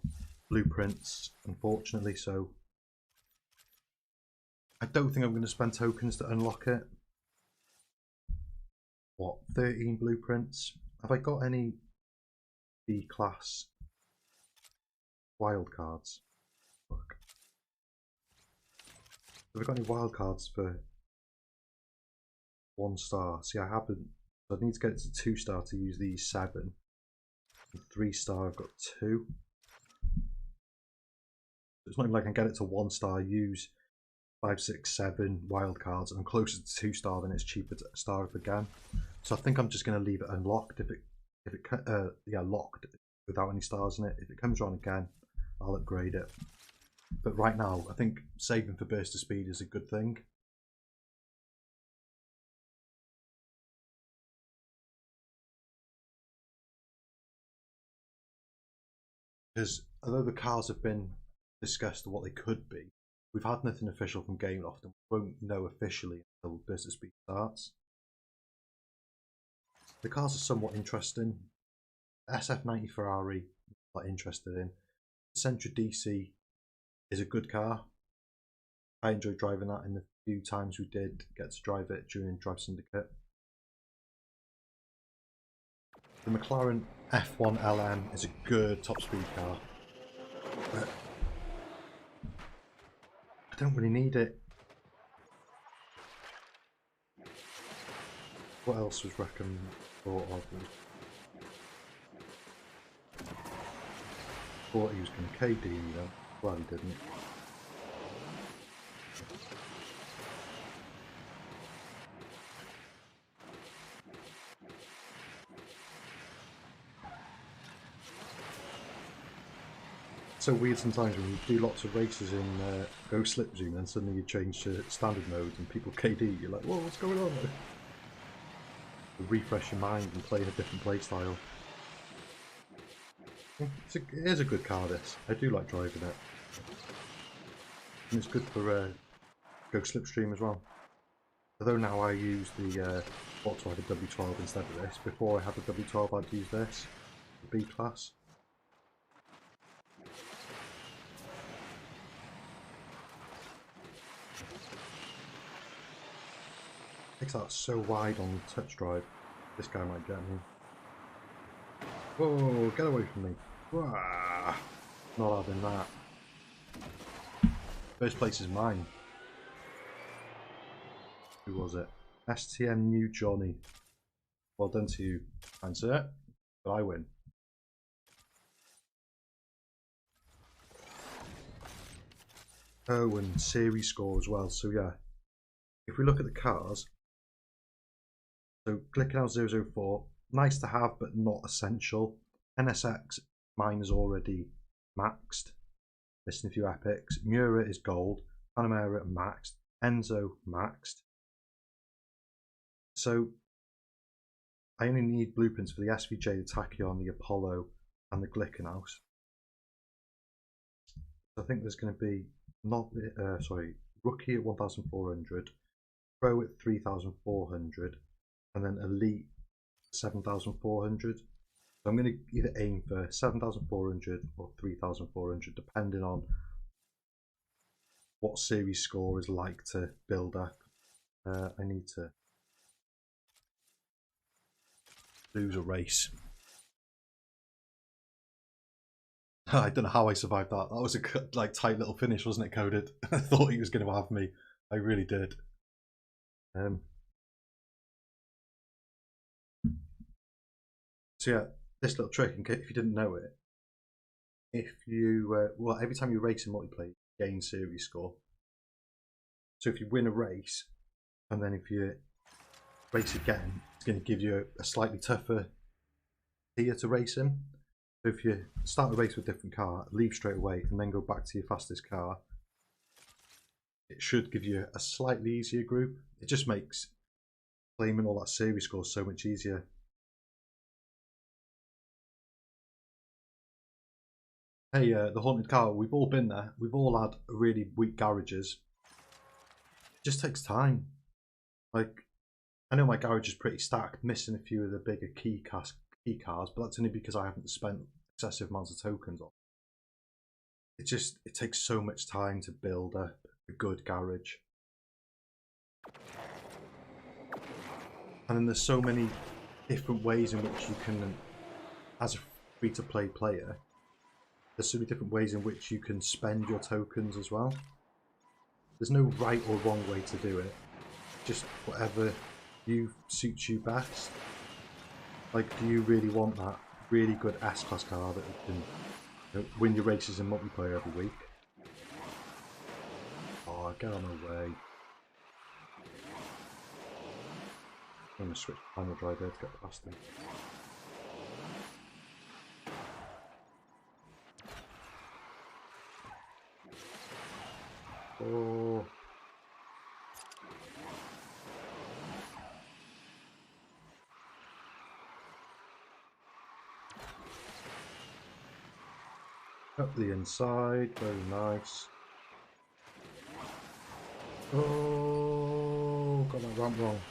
blueprints, unfortunately. So I don't think I'm going to spend tokens to unlock it. What, 13 blueprints? Have I got any B-class wildcards? Look. Have I got any wildcards for 1-star? See, I haven't. I need to get it to 2-star to use these 7. And 3-star, I've got 2. It's not even like I can get it to 1-star, use 5, 6, 7 wildcards, and I'm closer to 2-star, then it's cheaper to star up again. So I think I'm just going to leave it unlocked locked without any stars in it. If it comes around again, I'll upgrade it. But right now, I think saving for burst of speed is a good thing. Because although the cars have been discussed what they could be, we've had nothing official from Gameloft, and we won't know officially until burst of speed starts. The cars are somewhat interesting. SF90 Ferrari, I'm not interested in. The Sentra DC is a good car. I enjoyed driving that in the few times we did get to drive it during Drive Syndicate. The McLaren F1 LM is a good top speed car, but I don't really need it. What else was recommended? Thought he was going to KD, you know. Well, he didn't. It's so weird sometimes when you do lots of races in Go Slip Zoom and suddenly you change to standard mode and people KD, you're like, whoa, what's going on? Refresh your mind and play in a different play style. It is a good car, this. I do like driving it. And it's good for Go Slipstream as well. Although now I use the Volkswagen W12 instead of this. Before I had the W12 I'd use this, the B-Class. Makes that so wide on touch drive. This guy might get me. Whoa, get away from me. Wah, not having that. First place is mine. Who was it? STM New Johnny. Well done to you, answer. But I win. Oh, and series score as well. So yeah, if we look at the cars, so Glickenhaus 004, nice to have but not essential. NSX, mine is already maxed. Missing a few epics. Mura is gold. Panamera maxed. Enzo maxed. So I only need blueprints for the SVJ, the Tachyon, the Apollo, and the Glickenhaus. So I think there's going to be Rookie at 1,400, Pro at 3,400, and then Elite 7,400. So I'm going to either aim for 7,400 or 3,400, depending on what series score is like to build up. I need to lose a race. I don't know how I survived that. That was a tight little finish, wasn't it, Coded? I thought he was going to have me. I really did. So yeah, this little trick, in case if you didn't know it, if you every time you race in multiplayer, you gain series score. So if you win a race, and then if you race again, it's going to give you a slightly tougher tier to race in. So if you start a race with a different car, leave straight away, and then go back to your fastest car, it should give you a slightly easier group. It just makes claiming all that series score so much easier. Hey, the haunted car, we've all been there. We've all had really weak garages. It just takes time. Like, I know my garage is pretty stacked, missing a few of the bigger key cars, but that's only because I haven't spent excessive amounts of tokens on. It takes so much time to build up a good garage. And then there's so many different ways in which you can, as a free-to-play player, there's so many different ways in which you can spend your tokens as well. There's no right or wrong way to do it. Just whatever suits you best. Like, do you really want that really good S-Class car that can win your races in multiplayer every week? Oh, get on the way. I'm going to switch to final drive there to get past him. Oh. Up the inside, very nice. Oh, got that ramp wrong.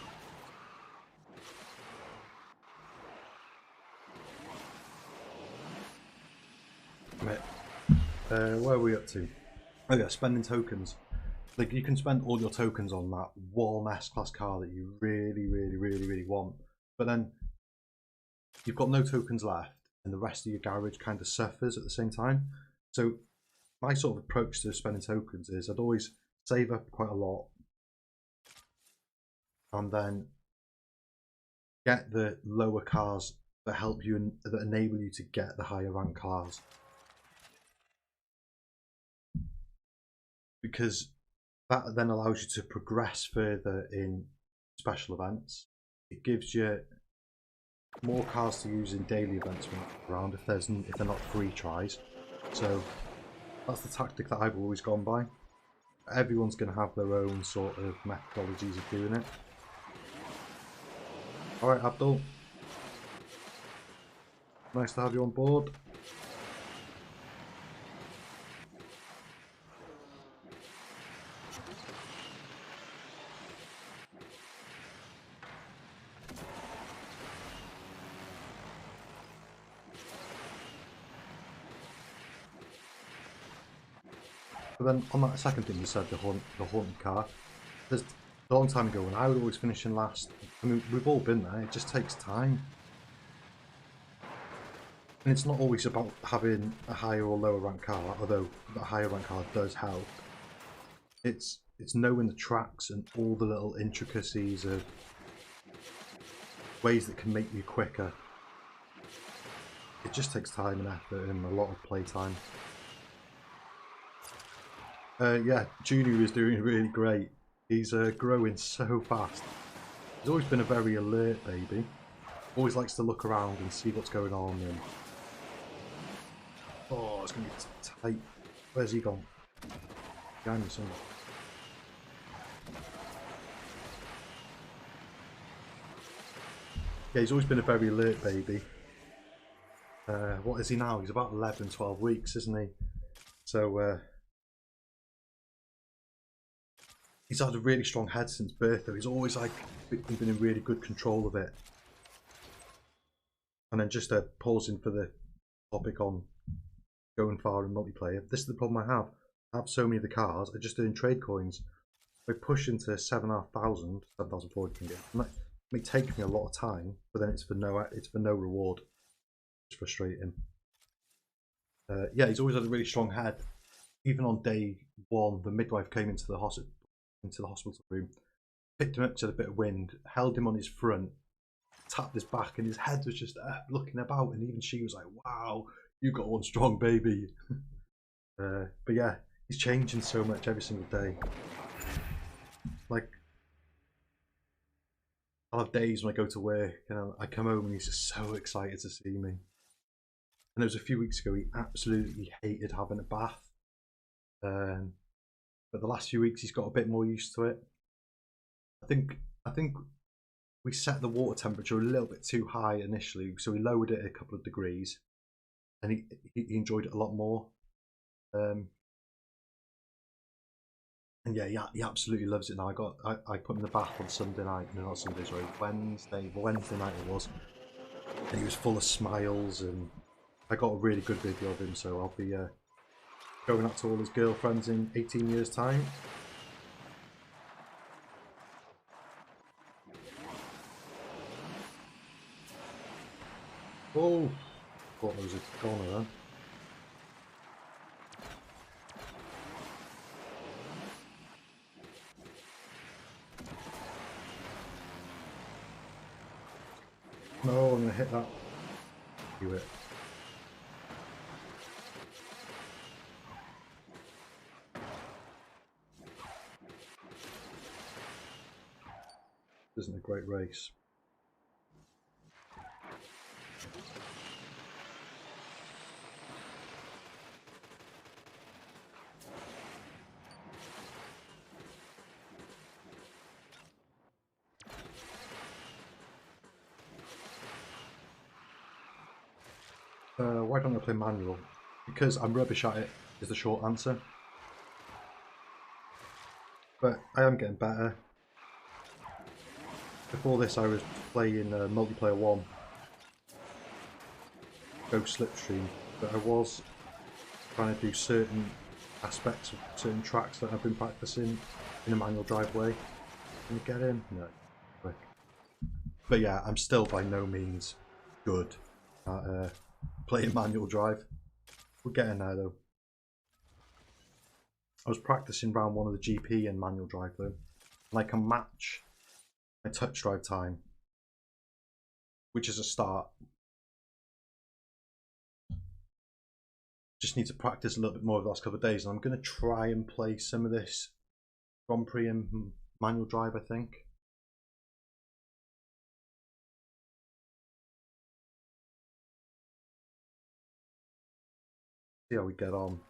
Where are we up to? Oh yeah, spending tokens. Like, you can spend all your tokens on that one S-Class car that you really want, but then you've got no tokens left and the rest of your garage kind of suffers at the same time. So my sort of approach to spending tokens is I'd always save up quite a lot and then get the lower cars that help you and that enable you to get the higher rank cars, because that then allows you to progress further in special events. It gives you more cars to use in daily events around if they're not free tries. So that's the tactic that I've always gone by. Everyone's going to have their own sort of methodologies of doing it. Alright, Abdul. Nice to have you on board. But then on that second thing you said, the haunted car, there's a long time ago when I would always finish in last. I mean, we've all been there, it just takes time. And it's not always about having a higher or lower rank car, although the higher rank car does help. It's knowing the tracks and all the little intricacies of ways that can make you quicker. It just takes time and effort and a lot of play time. Yeah, Junior is doing really great. He's growing so fast. He's always been a very alert baby. Always likes to look around and see what's going on. And oh, it's going to be tight. Where's he gone? Behind me somewhere. Yeah, he's always been a very alert baby. What is he now? He's about 11, 12 weeks, isn't he? So he's had a really strong head since birth, though. He's always like been in really good control of it. And then just pausing for the topic on going far in multiplayer. This is the problem I have. I have so many of the cars. I just doing trade coins. I push into 7,500, 7,400 can get. It may take me a lot of time, but then it's for no reward. It's frustrating. Yeah, he's always had a really strong head. Even on day one, the midwife came into the hospital room, picked him up, to a bit of wind, held him on his front, tapped his back, and his head was just looking about. And even she was like, "Wow, you got one strong baby." But yeah, he's changing so much every single day. Like, I'll have days when I go to work and I come home and he's just so excited to see me. And there was a few weeks ago he absolutely hated having a bath. But the last few weeks he's got a bit more used to it. I think we set the water temperature a little bit too high initially, so we lowered it a couple of degrees, and he enjoyed it a lot more. And yeah, he absolutely loves it now. I put him in the bath on Sunday night, no, not Sunday, sorry, Wednesday night it was, and he was full of smiles, and I got a really good video of him, so I'll be going out to all his girlfriends in 18 years' time. Oh, thought there was a goner then. No, I'm gonna hit that. Do it. Isn't a great race. Why don't I play manual? Because I'm rubbish at it, is the short answer. But I am getting better. Before this I was playing multiplayer 1. Go slipstream. But I was trying to do certain aspects of certain tracks that I've been practicing in a manual driveway. Can you get in? No. Quick. But yeah, I'm still by no means good at playing manual drive. We're getting there though. I was practicing round 1 of the GP in manual drive though, and I can match my touch drive time, which is a start. Just need to practice a little bit more over the last couple of days, and I'm going to try and play some of this Grand Prix in manual drive, I think. See how we get on.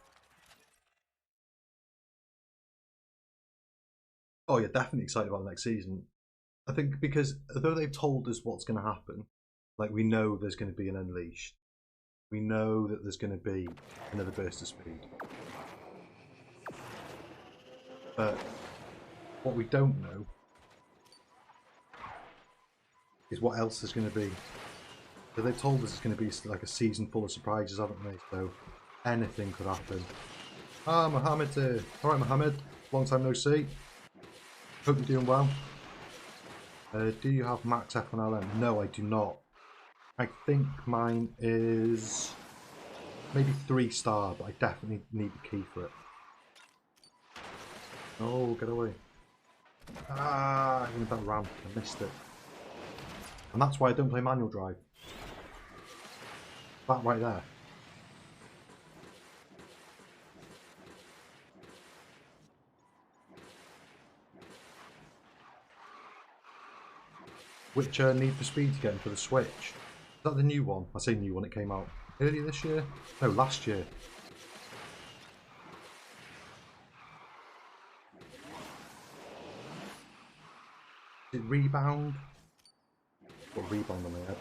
Oh yeah, definitely excited about the next season. I think because although they've told us what's going to happen, like we know there's going to be an Unleashed. We know that there's going to be another burst of speed. But what we don't know is what else there's going to be. So they've told us it's going to be like a season full of surprises, haven't they? So anything could happen. Ah, Mohammed. Alright, Mohammed. Long time no see. Hope you're doing well. Do you have max F1LM? No, I do not. I think mine is maybe 3-star, but I definitely need the key for it. Oh, get away. Ah, I that ramp. I missed it. And that's why I don't play manual drive. That right there. Which Need for Speed again for the Switch? Is that the new one? I say new one, it came out earlier this year? No, last year. Is it Rebound? Got Rebound on my head.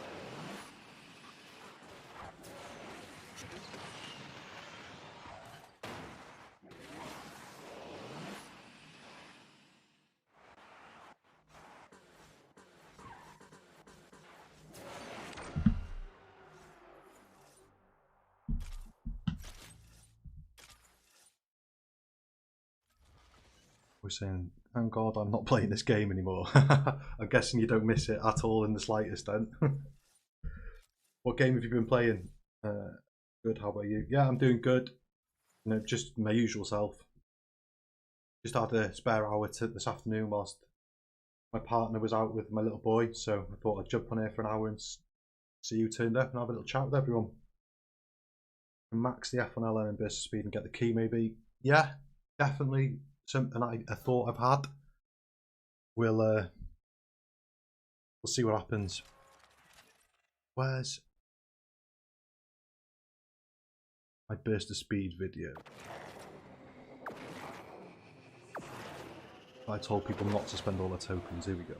We're saying, thank God I'm not playing this game anymore. I'm guessing you don't miss it at all in the slightest then. What game have you been playing? Good, how about you? Yeah, I'm doing good. You know, just my usual self. Just had a spare hour this afternoon whilst my partner was out with my little boy, so I thought I'd jump on here for an hour and see you turned up and have a little chat with everyone. And max the F1LM and burst speed and get the key maybe. Yeah, definitely something I thought I've had. We'll see what happens. Where's my burst of speed video? I told people not to spend all their tokens. Here we go.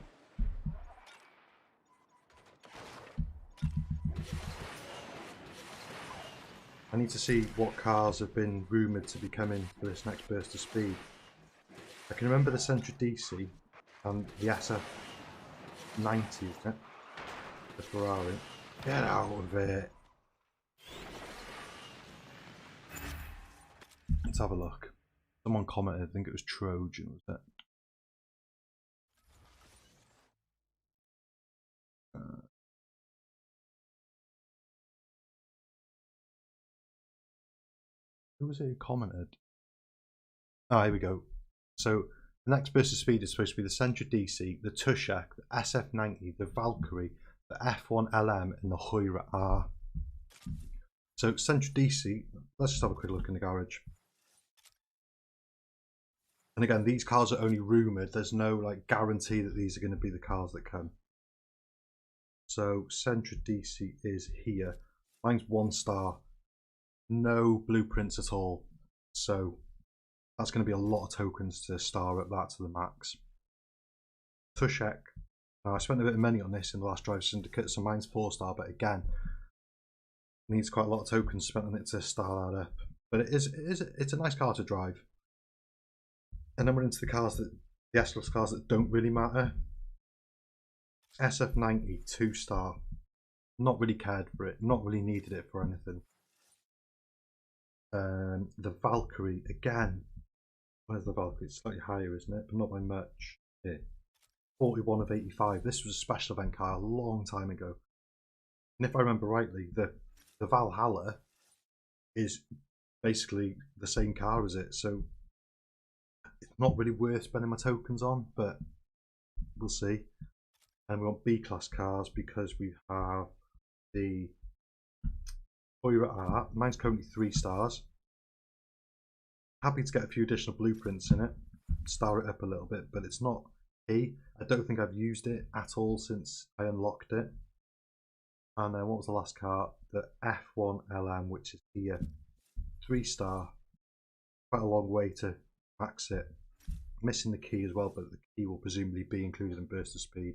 I need to see what cars have been rumoured to be coming for this next burst of speed. I can remember the Sentra DC and the SF90, isn't it? The Ferrari. Get out of it. Let's have a look. Someone commented, I think it was Trojan, was it? Who was it who commented? Oh, here we go. So the next burst of speed is supposed to be the Sentra DC, the Tushak, the SF90, the Valkyrie, the F1LM, and the Hoyra R. So Sentra DC, let's just have a quick look in the garage. And again, these cars are only rumoured. There's no like guarantee that these are going to be the cars that come. So Sentra DC is here. Mine's 1 star. No blueprints at all. So that's going to be a lot of tokens to star up that to the max. Tushek. Now I spent a bit of money on this in the last Drive Syndicate, so mine's 4 star, but again, needs quite a lot of tokens spent on it to star that up. But it's a nice car to drive. And then we're into the cars that the S-Class cars that don't really matter. SF90 2 star. Not really cared for it. Not really needed it for anything. The Valkyrie again. Where's the Valkyrie? It's slightly higher, isn't it? But not by much. Here. 41 of 85. This was a special event car a long time ago. And if I remember rightly, the Valhalla is basically the same car as it, so it's not really worth spending my tokens on, but we'll see. And we want B-class cars because we have the Hoyra R. Mine's currently 3 stars. Happy to get a few additional blueprints in it, star it up a little bit, but it's not key. I don't think I've used it at all since I unlocked it. And then what was the last car? The F1LM, which is here. 3 star. Quite a long way to max it. Missing the key as well, but the key will presumably be included in burst of speed.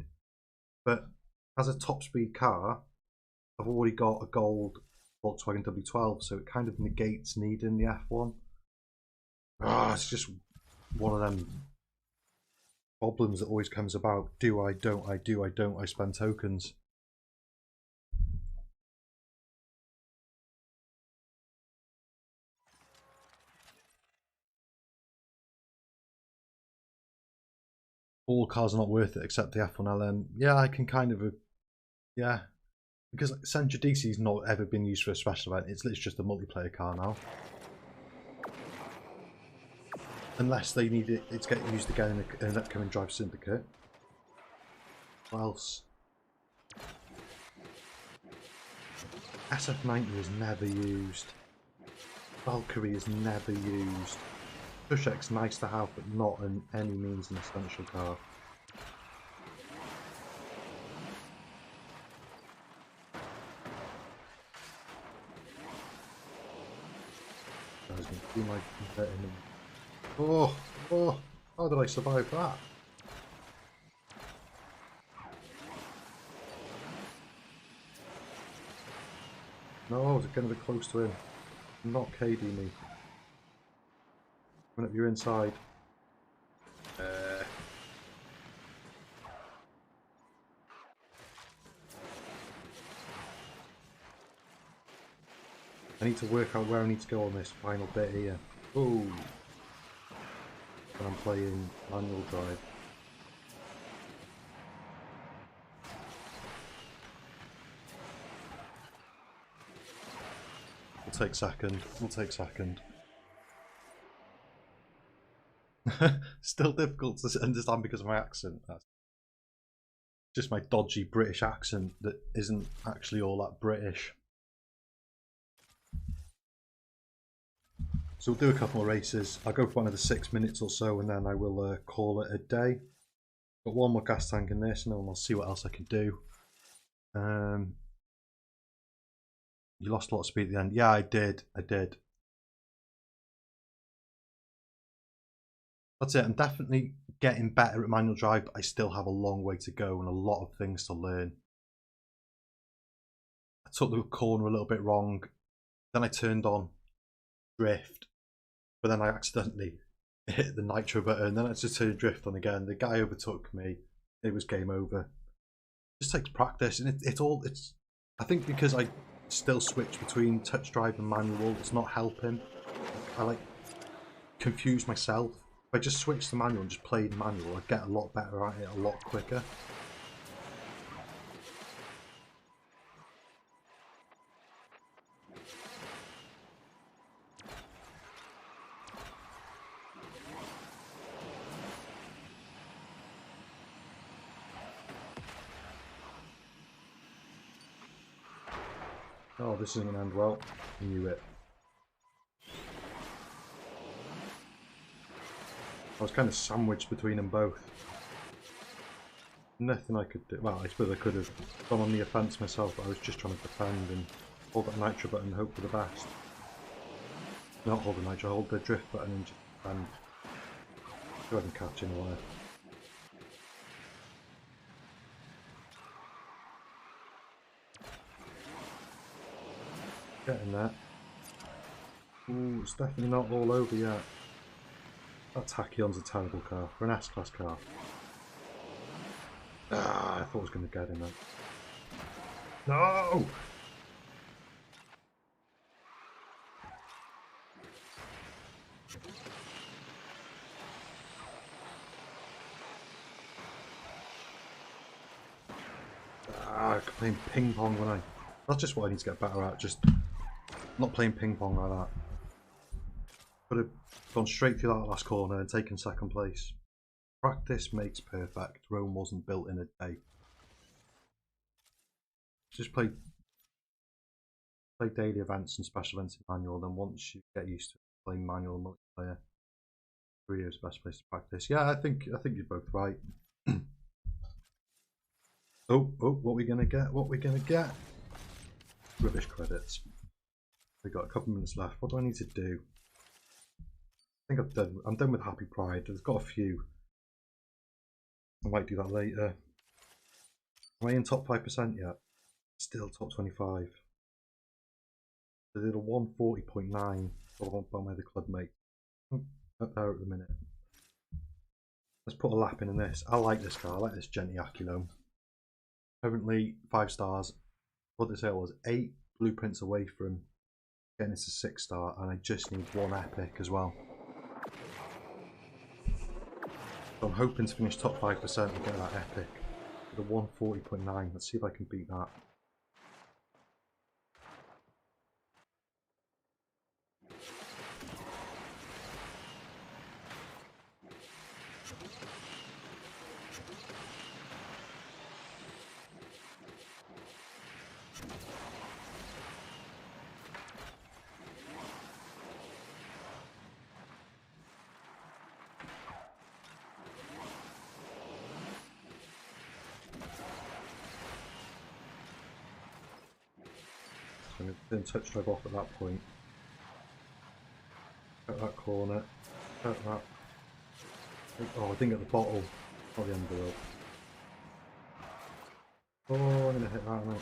But as a top speed car, I've already got a gold Volkswagen W12, so it kind of negates needing the F1. It's just one of them problems that always comes about. Do I, don't I, do I, don't I spend tokens? All cars are not worth it except the F1LM. Yeah, I can kind of, yeah. Because like, Sentra DC's not ever been used for a special event. It's literally just a multiplayer car now. Unless they need it to get used again in an upcoming Drive Syndicate. What else? SF90 is never used. Valkyrie is never used. Tushek's nice to have, but not in any means an essential car. I was going to do my converting. Oh, how did I survive that? No, I was getting a bit close to him. Not KD me. Coming up your inside. I need to work out where I need to go on this final bit here. Oh. when I'm playing manual drive. We'll take second. We'll take second. Still difficult to understand because of my accent. That's just my dodgy British accent that isn't actually all that British. So we'll do a couple more races. I'll go for another 6 minutes or so and then I will call it a day. Got one more gas tank in this and then I'll see what else I can do. You lost a lot of speed at the end. Yeah, I did. That's it. I'm definitely getting better at manual drive, but I still have a long way to go and a lot of things to learn. I took the corner a little bit wrong. Then I turned on drift, but then I accidentally hit the nitro button. Then I just turned drift on again. The guy overtook me. It was game over. It just takes practice, and it's. I think because I still switch between touch drive and manual, it's not helping. I like confuse myself. If I just switch to manual and just played manual, I'd get a lot better at it a lot quicker. Oh, this isn't going to end well. I knew it. I was kind of sandwiched between them both. Nothing I could do. Well, I suppose I could have gone on the offence myself, but I was just trying to defend and hold that nitro button and hope for the best. Not hold the nitro, hold the drift button and just defend. Go ahead and catch in a while. Getting that. Ooh, it's definitely not all over yet. That Tachyon's a terrible car for an S-Class car. Ah, I thought I was going to get him then. No! Ah, playing ping pong when that's just what I need to get better at, just not playing ping pong like that. Could have gone straight through that last corner and taken second place. Practice makes perfect. Rome wasn't built in a day. Just play daily events and special events in manual, then once you get used to playing manual multiplayer, Korea is the best place to practice. Yeah, I think you're both right. Oh, what we gonna get? What we gonna get? Rubbish credits. We got a couple minutes left. What do I need to do? I think I'm done with Happy Pride. I've got a few. I might do that later. Am I in top 5% yet? Still top 25. I did a 140.9 by my other clubmate. Up there at the minute. Let's put a lap in this. I like this car. I like this Genti Aculome. Currently 5 stars. What did they say it was? 8 blueprints away from getting this a 6 star, and I just need 1 epic as well. So I'm hoping to finish top 5% and get that epic. The 140.9. Let's see if I can beat that. I'm going to turn touch drive off at that point. Cut that corner. Cut that. Oh, I didn't get the bottle. Not the end of the world. Oh, I'm going to hit that now.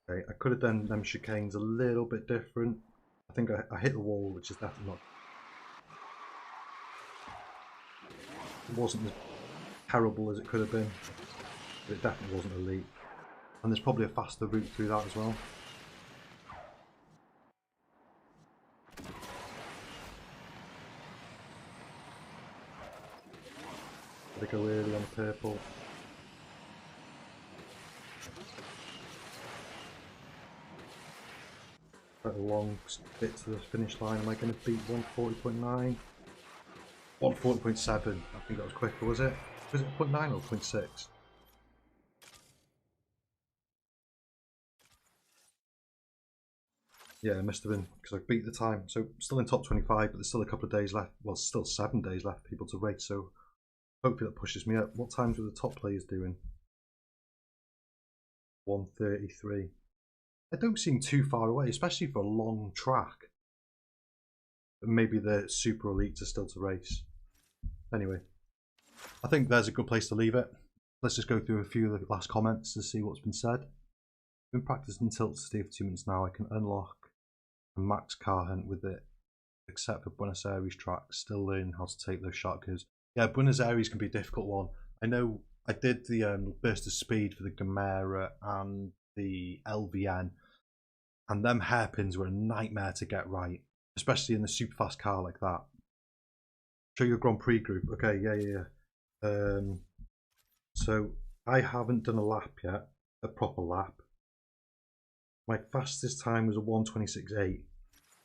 Okay, I could have done them chicanes a little bit different. I think I hit the wall, which is definitely not. It wasn't as terrible as it could have been, but it definitely wasn't elite. And there's probably a faster route through that as well. Gotta go early on the purple. Quite a long bit to the finish line. Am I going to beat 140.9? 140.7. I think that was quicker, was it? Was it 0.9 or 0.6? Yeah, it must have been, because I beat the time. So still in top 25, but there's still a couple of days left. Well, still 7 days left for people to race, so hopefully that pushes me up. What times were the top players doing? 1:33. I don't seem too far away, especially for a long track. But maybe the super elites are still to race. Anyway, I think there's a good place to leave it. Let's just go through a few of the last comments to see what's been said. I've been practicing tilt to steer for 2 minutes now. I can unlock a max car hunt with it, except for Buenos Aires track. Still learning how to take those shortcuts. Yeah, Buenos Aires can be a difficult one. I know I did the burst of speed for the Gamera and the LVN, and them hairpins were a nightmare to get right, especially in the super fast car like that. Show your Grand Prix group. Okay, yeah. So I haven't done a lap yet, a proper lap. My fastest time was a 1:26.8.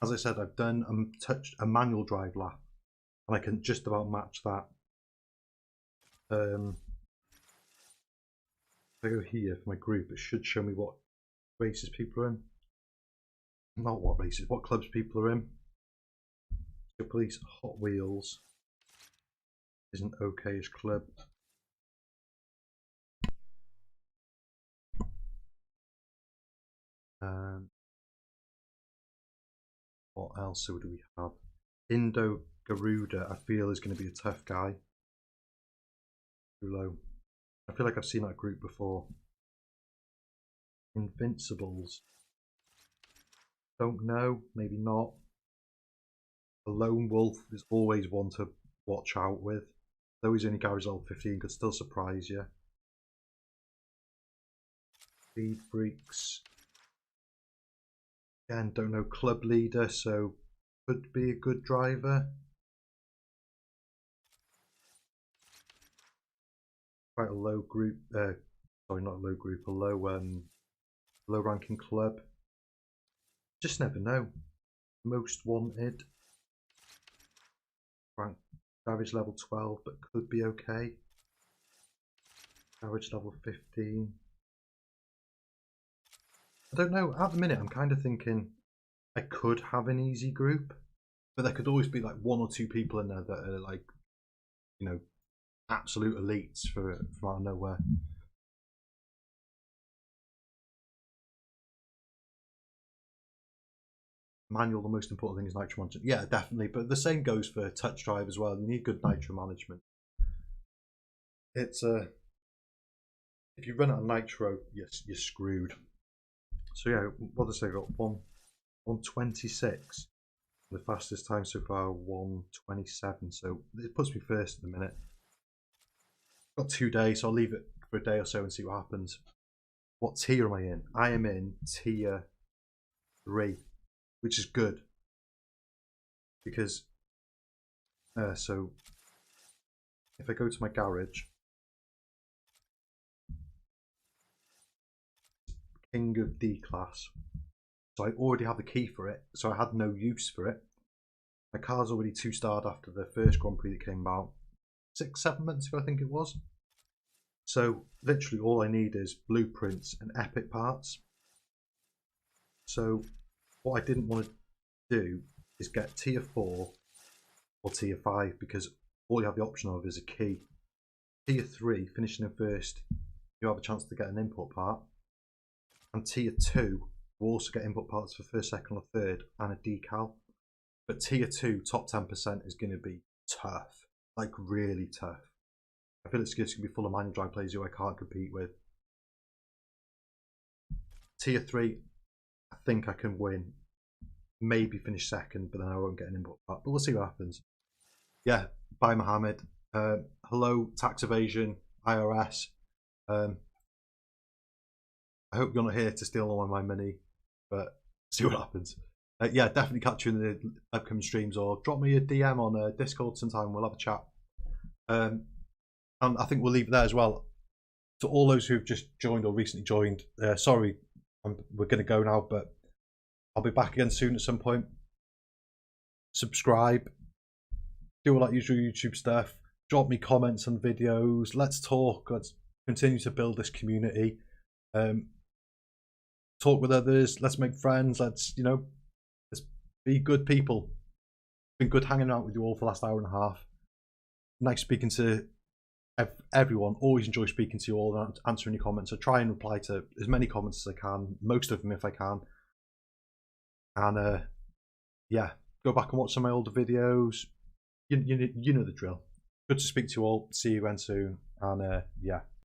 As I said, I've done a manual drive lap, and I can just about match that. If I go here for my group, it should show me what races people are in. Not what races, what clubs people are in. So Police Hot Wheels is an okayish club. What else do we have? Indo Garuda, I feel, is going to be a tough guy. Too low. I feel like I've seen that group before. Invincibles. Don't know, maybe not. A lone wolf is always one to watch out with. Though he's only garage level 15, could still surprise you. Speed Freaks. Again, don't know, club leader, so could be a good driver. Quite a low group, sorry, not a low group, a low ranking club. Just never know. Most wanted. Rank garage level 12, but could be okay. Garage level 15. I don't know. At the minute, I'm kind of thinking I could have an easy group, but there could always be like 1 or 2 people in there that are like, you know, absolute elites from out of nowhere. Manual, the most important thing is nitro management. Yeah, definitely. But the same goes for touch drive as well. You need good nitro management. It's if you run out of nitro, you're screwed. So yeah, what did I say? Got 1:26. The fastest time so far 1:27. So it puts me first at the minute. Got 2 days, so I'll leave it for a day or so and see what happens. What tier am I in? I am in tier 3, which is good because so if I go to my garage, King of D class, so I already have the key for it, so I had no use for it. My car's already 2-starred after the first Grand Prix that came out 6-7 months ago, I think it was. So literally all I need is blueprints and epic parts. So what I didn't want to do is get tier 4 or tier 5 because all you have the option of is a key. Tier 3, finishing in first, you have a chance to get an input part. And tier 2 will also get input parts for first, second or third and a decal. But tier 2, top 10% is going to be tough, like really tough. I feel it's going to be full of manual drive players who I can't compete with. Tier 3, I think I can win. Maybe finish second, but then I won't get an input part. But we'll see what happens. Yeah, bye Mohammed. Hello, tax evasion, IRS. I hope you're not here to steal all of my money, but see what happens. Yeah, definitely catch you in the upcoming streams, or drop me a DM on Discord sometime. We'll have a chat. And I think we'll leave it there as well. To all those who've just joined or recently joined, sorry, we're going to go now, but I'll be back again soon at some point. Subscribe, do all that usual YouTube stuff, drop me comments on videos, let's talk, let's continue to build this community, talk with others, let's make friends, let's be good people. It's been good hanging out with you all for the last hour and a half. Nice speaking to everyone. Always enjoy speaking to you all and answering your comments. I try and reply to as many comments as I can, most of them if I can. And yeah, go back and watch some of my older videos. You know the drill. Good to speak to you all. See you again soon. And yeah.